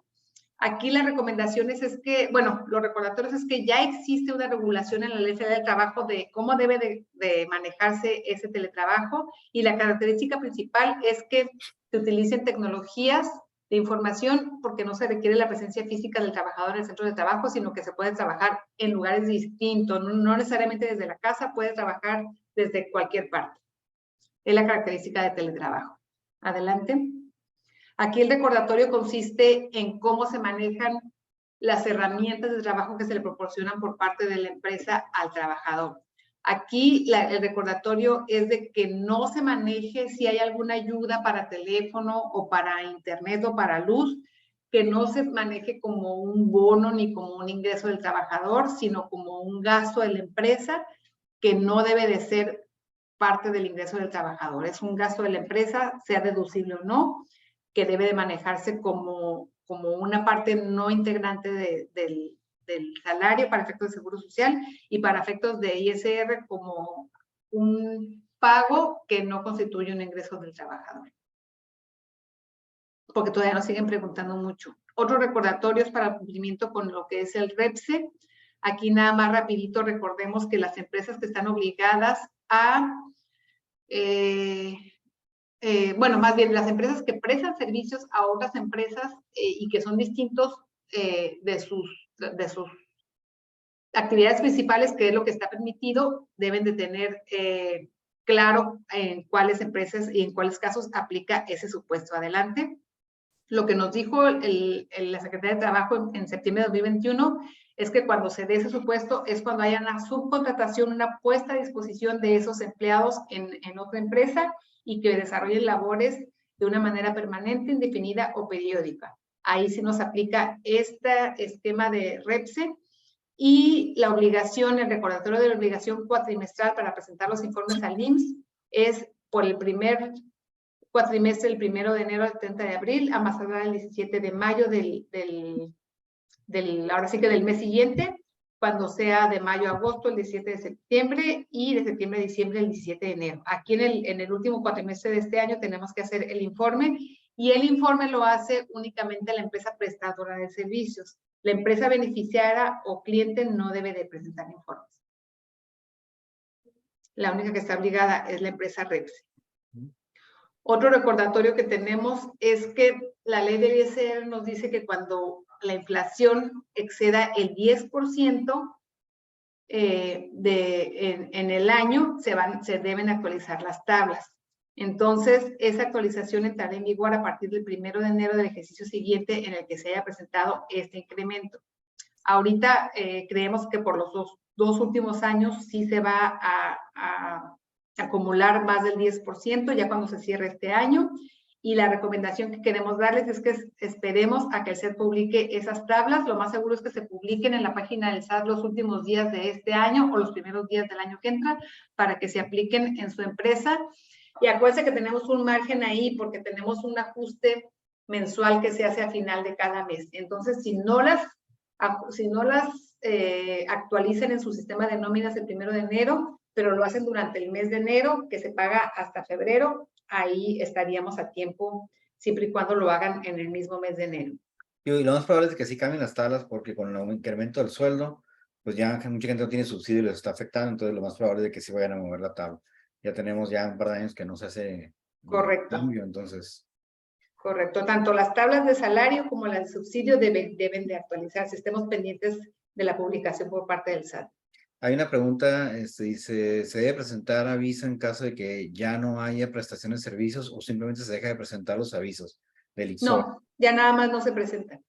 Aquí las recomendaciones es que, bueno, los recordatorios es que ya existe una regulación en la Ley Federal del Trabajo de cómo debe de manejarse ese teletrabajo, y la característica principal es que se utilicen tecnologías de información porque no se requiere la presencia física del trabajador en el centro de trabajo, sino que se puede trabajar en lugares distintos, no necesariamente desde la casa, puede trabajar desde cualquier parte. Es la característica de teletrabajo. Adelante. Aquí el recordatorio consiste en cómo se manejan las herramientas de trabajo que se le proporcionan por parte de la empresa al trabajador. Aquí el recordatorio es de que no se maneje si hay alguna ayuda para teléfono o para internet o para luz, que no se maneje como un bono ni como un ingreso del trabajador, sino como un gasto de la empresa que no debe de ser parte del ingreso del trabajador. Es un gasto de la empresa, sea deducible o no, que debe de manejarse como una parte no integrante del salario para efectos de seguro social y para efectos de ISR como un pago que no constituye un ingreso del trabajador. Porque todavía nos siguen preguntando mucho. Otros recordatorios para cumplimiento con lo que es el REPSE. Aquí nada más rapidito recordemos que las empresas que están obligadas a bueno, más bien las empresas que prestan servicios a otras empresas y que son distintos de sus actividades principales, que es lo que está permitido, deben de tener claro en cuáles empresas y en cuáles casos aplica ese supuesto. Adelante. Lo que nos dijo la Secretaría de Trabajo en septiembre de 2021 es que cuando se dé ese supuesto es cuando haya una subcontratación, una puesta a disposición de esos empleados en otra empresa y que desarrollen labores de una manera permanente, indefinida o periódica. Ahí sí nos aplica este esquema de REPSE y la obligación, el recordatorio de la obligación cuatrimestral para presentar los informes al IMSS es por el primer cuatrimestre, el 1 de enero al 30 de abril, a más tardar el 17 de mayo ahora sí que del mes siguiente, cuando sea de mayo a agosto, el 17 de septiembre, y de septiembre a diciembre, el 17 de enero. Aquí en el último cuatrimestre de este año tenemos que hacer el informe, y el informe lo hace únicamente la empresa prestadora de servicios. La empresa beneficiaria o cliente no debe de presentar informes. La única que está obligada es la empresa Repse. Otro recordatorio que tenemos es que la ley del ISR nos dice que cuando la inflación exceda el 10% en el año, se deben actualizar las tablas. Entonces, esa actualización entrará en vigor a partir del 1 de enero del ejercicio siguiente en el que se haya presentado este incremento. Ahorita creemos que por los dos últimos años sí se va a acumular más del 10% ya cuando se cierre este año, y la recomendación que queremos darles es que esperemos a que el SAT publique esas tablas. Lo más seguro es que se publiquen en la página del SAT los últimos días de este año o los primeros días del año que entra para que se apliquen en su empresa. Y acuérdense que tenemos un margen ahí porque tenemos un ajuste mensual que se hace a final de cada mes. Entonces, si no las actualizan en su sistema de nóminas el 1 de enero, pero lo hacen durante el mes de enero, que se paga hasta febrero, ahí estaríamos a tiempo, siempre y cuando lo hagan en el mismo mes de enero. Y lo más probable es que sí cambien las tablas, porque con el incremento del sueldo, pues ya mucha gente no tiene subsidio y les está afectando, entonces lo más probable es que sí vayan a mover la tabla. Ya tenemos ya un par de años que no se hace cambio, entonces. Correcto, tanto las tablas de salario como las de subsidio deben de actualizarse. Estemos pendientes de la publicación por parte del SAT. Hay una pregunta, dice, ¿se debe presentar aviso en caso de que ya no haya prestaciones de servicios o simplemente se deja de presentar los avisos del IXOR? No, ya nada más no se presentan.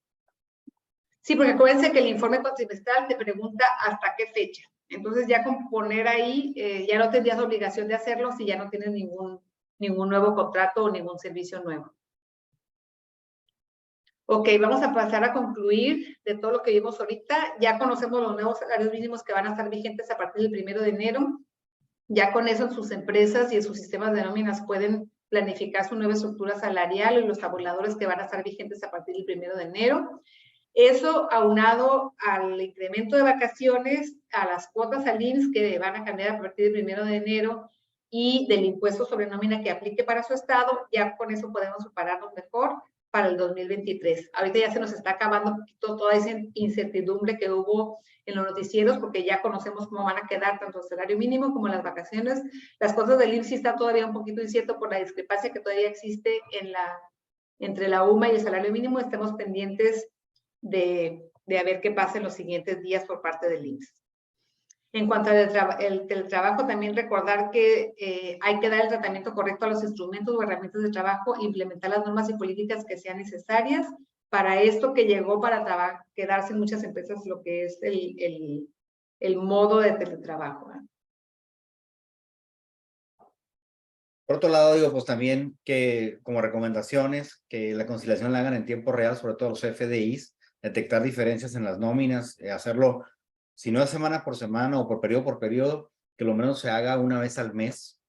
Sí, porque acuérdense que el informe cuatrimestral te pregunta hasta qué fecha. Entonces ya con poner ahí, ya no tendrías obligación de hacerlo si ya no tienes ningún nuevo contrato o ningún servicio nuevo. Ok, vamos a pasar a concluir de todo lo que vimos ahorita. Ya conocemos los nuevos salarios mínimos que van a estar vigentes a partir del 1 de enero. Ya con eso en sus empresas y en sus sistemas de nóminas pueden planificar su nueva estructura salarial y los tabuladores que van a estar vigentes a partir del 1 de enero. Eso aunado al incremento de vacaciones, a las cuotas al IMSS que van a cambiar a partir del 1 de enero y del impuesto sobre nómina que aplique para su estado, ya con eso podemos prepararnos mejor para el 2023. Ahorita ya se nos está acabando un poquito toda esa incertidumbre que hubo en los noticieros, porque ya conocemos cómo van a quedar tanto el salario mínimo como las vacaciones. Las cosas del IMSS sí está todavía un poquito incierto por la discrepancia que todavía existe entre la UMA y el salario mínimo. Estemos pendientes de a ver qué pasa en los siguientes días por parte del IMSS. En cuanto al teletrabajo, también recordar que hay que dar el tratamiento correcto a los instrumentos o herramientas de trabajo, implementar las normas y políticas que sean necesarias para esto que llegó para quedarse en muchas empresas, lo que es el modo de teletrabajo. Por otro lado, digo, pues también que como recomendaciones, que la conciliación la hagan en tiempo real, sobre todo los FDIs, detectar diferencias en las nóminas, hacerlo, si no es semana por semana o por periodo, que lo menos se haga una vez al mes,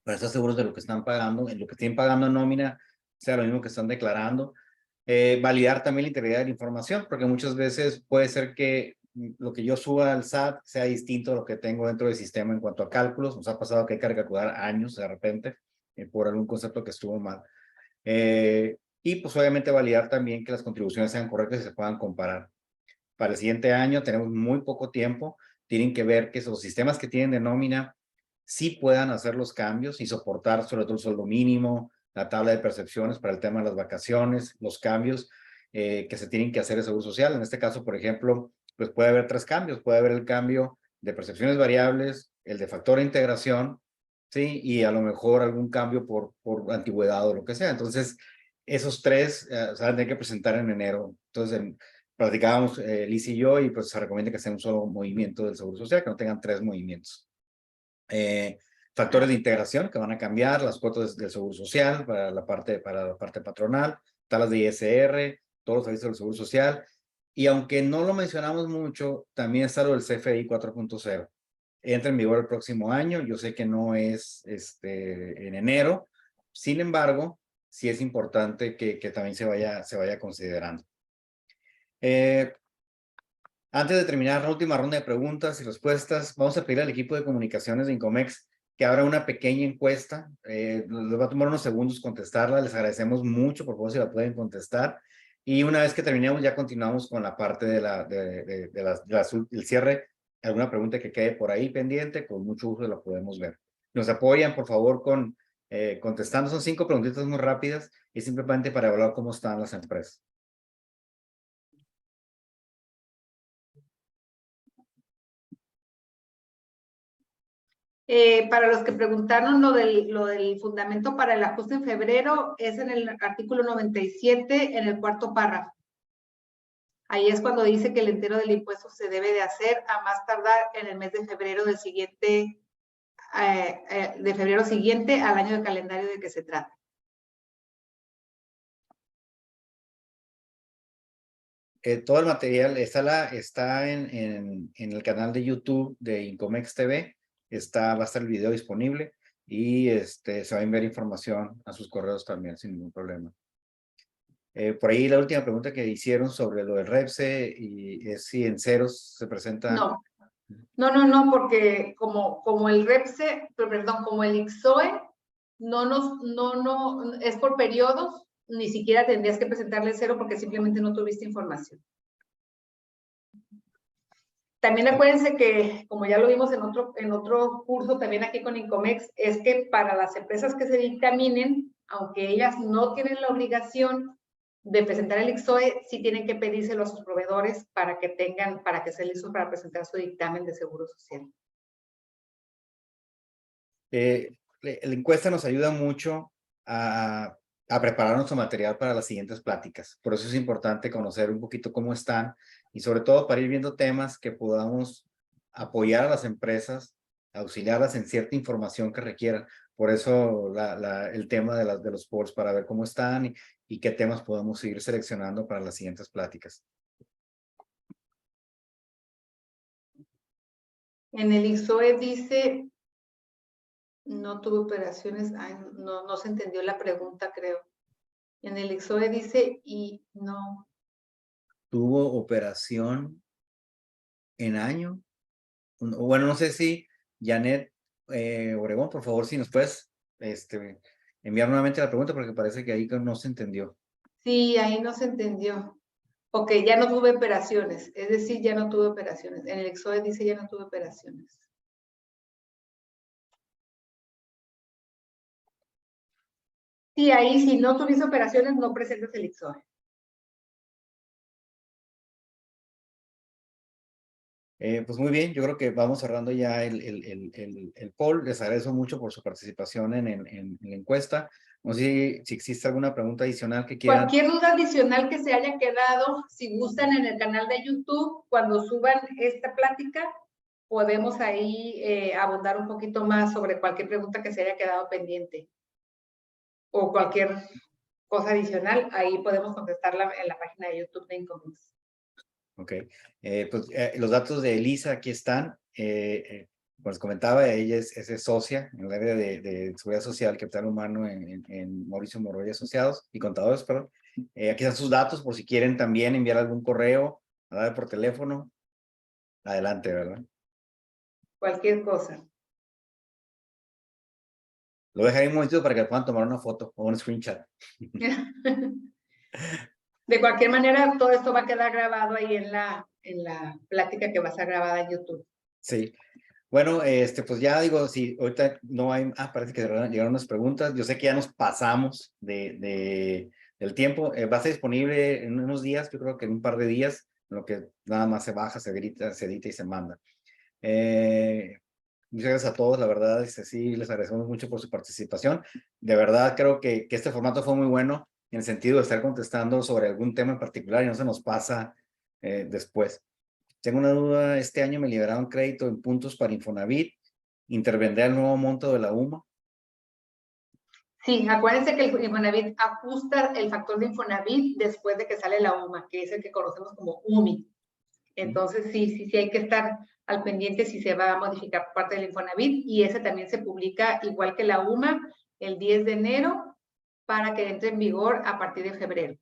para estar seguros de lo que están pagando, en lo que estén pagando en nómina, sea lo mismo que están declarando. Validar también la integridad de la información, porque muchas veces puede ser que lo que yo suba al SAT sea distinto a lo que tengo dentro del sistema en cuanto a cálculos. Nos ha pasado que hay que calcular años de repente por algún concepto que estuvo mal. Y pues obviamente validar también que las contribuciones sean correctas y se puedan comparar. Para el siguiente año tenemos muy poco tiempo. Tienen que ver que esos sistemas que tienen de nómina sí puedan hacer los cambios y soportar sobre todo el sueldo mínimo, la tabla de percepciones para el tema de las vacaciones, los cambios que se tienen que hacer de Seguro Social. En este caso, por ejemplo, pues puede haber 3 cambios. Puede haber el cambio de percepciones variables, el de factor de integración, ¿sí? Y a lo mejor algún cambio por antigüedad o lo que sea. Entonces, esos 3 se van a tener que presentar en enero. Entonces, platicábamos Liz y yo, y pues se recomienda que sea un solo movimiento del Seguro Social, que no tengan 3 movimientos. Factores de integración que van a cambiar, las cuotas del Seguro Social para la parte patronal, tablas de ISR, todos los servicios del Seguro Social. Y aunque no lo mencionamos mucho, también está lo del CFDI 4.0. entra en vigor el próximo año. Yo sé que no es en enero, sin embargo, sí es importante que también se vaya considerando. Antes de terminar la última ronda de preguntas y respuestas, vamos a pedir al equipo de comunicaciones de Incomex que abra una pequeña encuesta. Les va a tomar unos segundos contestarla. Les agradecemos mucho, por favor, si la pueden contestar. Y una vez que terminemos, ya continuamos con la parte del cierre. Alguna pregunta que quede por ahí pendiente, con mucho gusto la podemos ver. Nos apoyan, por favor, con contestando. Son 5 preguntitas muy rápidas y simplemente para evaluar cómo están las empresas. Para los que preguntaron lo del fundamento para el ajuste en febrero, es en el artículo 97, en el 4º párrafo. Ahí es cuando dice que el entero del impuesto se debe de hacer a más tardar en el mes de febrero del siguiente, de febrero siguiente al año de calendario de que se trata. Todo el material está en el canal de YouTube de Incomex TV. Va a estar el video disponible y se va a enviar información a sus correos también sin ningún problema. Por ahí la última pregunta que hicieron sobre lo del REPSE y es si en ceros se presenta. No, porque como el REPSE, perdón, como el IXOE no es por periodos, ni siquiera tendrías que presentarle cero porque simplemente no tuviste información. También acuérdense que, como ya lo vimos en otro curso, también aquí con Incomex, es que para las empresas que se dictaminen, aunque ellas no tienen la obligación de presentar el IXOE, sí tienen que pedírselo a sus proveedores para que sea listo para presentar su dictamen de seguro social. La encuesta nos ayuda mucho a preparar nuestro material para las siguientes pláticas. Por eso es importante conocer un poquito cómo están y sobre todo para ir viendo temas que podamos apoyar a las empresas, auxiliarlas en cierta información que requieran. Por eso el tema de los polls, para ver cómo están y qué temas podemos seguir seleccionando para las siguientes pláticas. En el IXOE dice, no tuve operaciones, no se entendió la pregunta, creo. En el IXOE dice, y no. ¿Tuvo operación en año? Bueno, no sé si Janet Obregón, por favor, si nos puedes enviar nuevamente la pregunta porque parece que ahí no se entendió. Sí, ahí no se entendió. Ok, ya no tuve operaciones, es decir, ya no tuve operaciones. En el IXOE dice ya no tuve operaciones. Sí, ahí si no tuviste operaciones no presentes el IXOE. Pues muy bien, yo creo que vamos cerrando ya el poll. Les agradezco mucho por su participación en la encuesta. No sé si existe alguna pregunta adicional que quieran. Cualquier duda adicional que se haya quedado, si gustan en el canal de YouTube, cuando suban esta plática, podemos ahí abundar un poquito más sobre cualquier pregunta que se haya quedado pendiente. O cualquier cosa adicional, ahí podemos contestarla en la página de YouTube de Incomex. Ok, los datos de Elisa aquí están. Como les comentaba, ella es socia en el área de Seguridad Social, Capital Humano en Mauricio Moroya Asociados y Contadores, perdón. Aquí están sus datos por si quieren también enviar algún correo, hablar por teléfono. Adelante, ¿verdad? Cualquier cosa. Lo dejaré un momentito para que puedan tomar una foto o un screenshot. De cualquier manera, todo esto va a quedar grabado ahí en la plática que va a estar grabada en YouTube. Sí. Bueno, pues ya digo, si ahorita no hay, parece que llegaron unas preguntas. Yo sé que ya nos pasamos del tiempo. Va a estar disponible en unos días, yo creo que en un par de días, en lo que nada más se baja, se edita y se manda. Muchas gracias a todos, la verdad, sí, les agradecemos mucho por su participación. De verdad, creo que este formato fue muy bueno en el sentido de estar contestando sobre algún tema en particular y no se nos pasa después. Tengo una duda, este año me liberaron crédito en puntos para Infonavit, ¿intervendré el nuevo monto de la UMA? Sí, acuérdense que el Infonavit ajusta el factor de Infonavit después de que sale la UMA, que es el que conocemos como UMI. Entonces, sí hay que estar al pendiente si se va a modificar por parte del Infonavit, y ese también se publica igual que la UMA el 10 de enero para que entre en vigor a partir de febrero.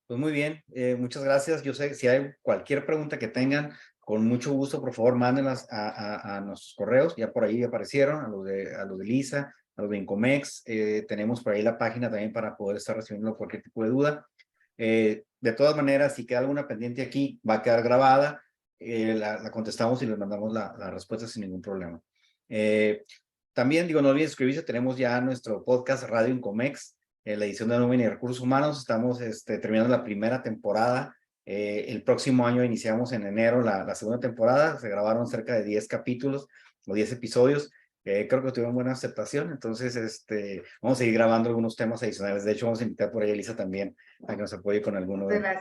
Pues muy bien, muchas gracias. Yo sé, si hay cualquier pregunta que tengan, con mucho gusto, por favor, mándenlas a nuestros correos. Ya por ahí aparecieron, a los de Lisa, a los de Incomex. Tenemos por ahí la página también para poder estar recibiendo cualquier tipo de duda. De todas maneras, si queda alguna pendiente aquí, va a quedar grabada. La contestamos y les mandamos la respuesta sin ningún problema. También, digo, no olviden suscribirse. Tenemos ya nuestro podcast Radio Incomex, la edición de Nómina y Recursos Humanos. Estamos terminando la primera temporada. El próximo año iniciamos en enero la segunda temporada. Se grabaron cerca de 10 capítulos o 10 episodios. Creo que tuvieron buena aceptación. Entonces, vamos a seguir grabando algunos temas adicionales. De hecho, vamos a invitar por ahí a Elisa también a que nos apoye con alguno de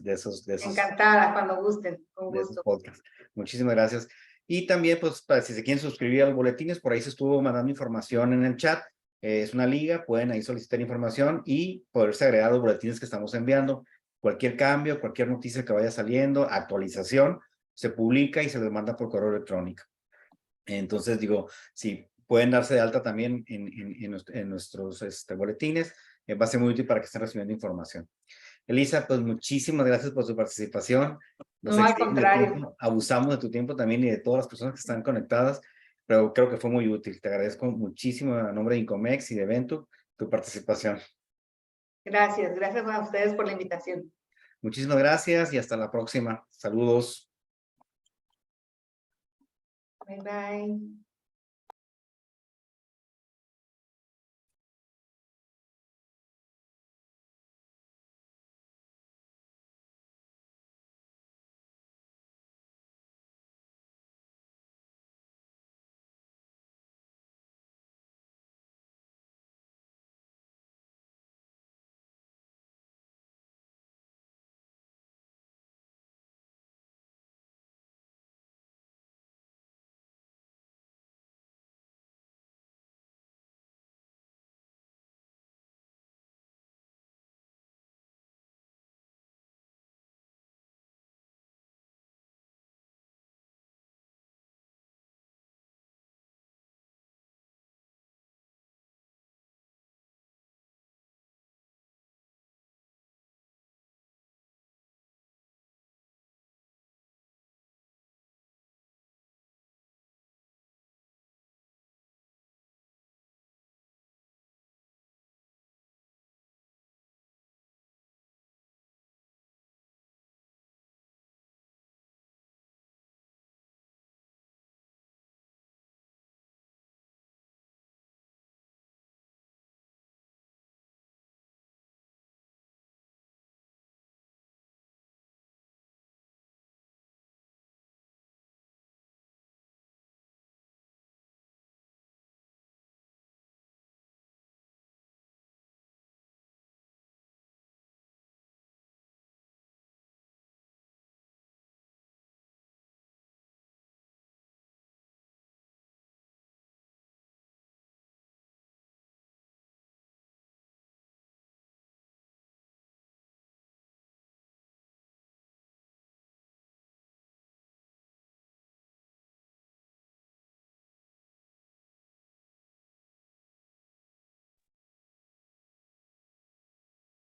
esos. Encantada, cuando gusten, con gusto. Podcasts. Muchísimas gracias. Y también, pues, si se quieren suscribir a los boletines, por ahí se estuvo mandando información en el chat. Es una liga, pueden ahí solicitar información y poderse agregar a los boletines que estamos enviando. Cualquier cambio, cualquier noticia que vaya saliendo, actualización, se publica y se les manda por correo electrónico. Entonces, digo, si pueden darse de alta también en nuestros boletines, va a ser muy útil para que estén recibiendo información. Elisa, pues muchísimas gracias por su participación. No, al contrario. Abusamos de tu tiempo también y de todas las personas que están conectadas, pero creo que fue muy útil. Te agradezco muchísimo a nombre de Incomex y de Ventu tu participación. Gracias a ustedes por la invitación. Muchísimas gracias y hasta la próxima. Saludos. Bye, bye.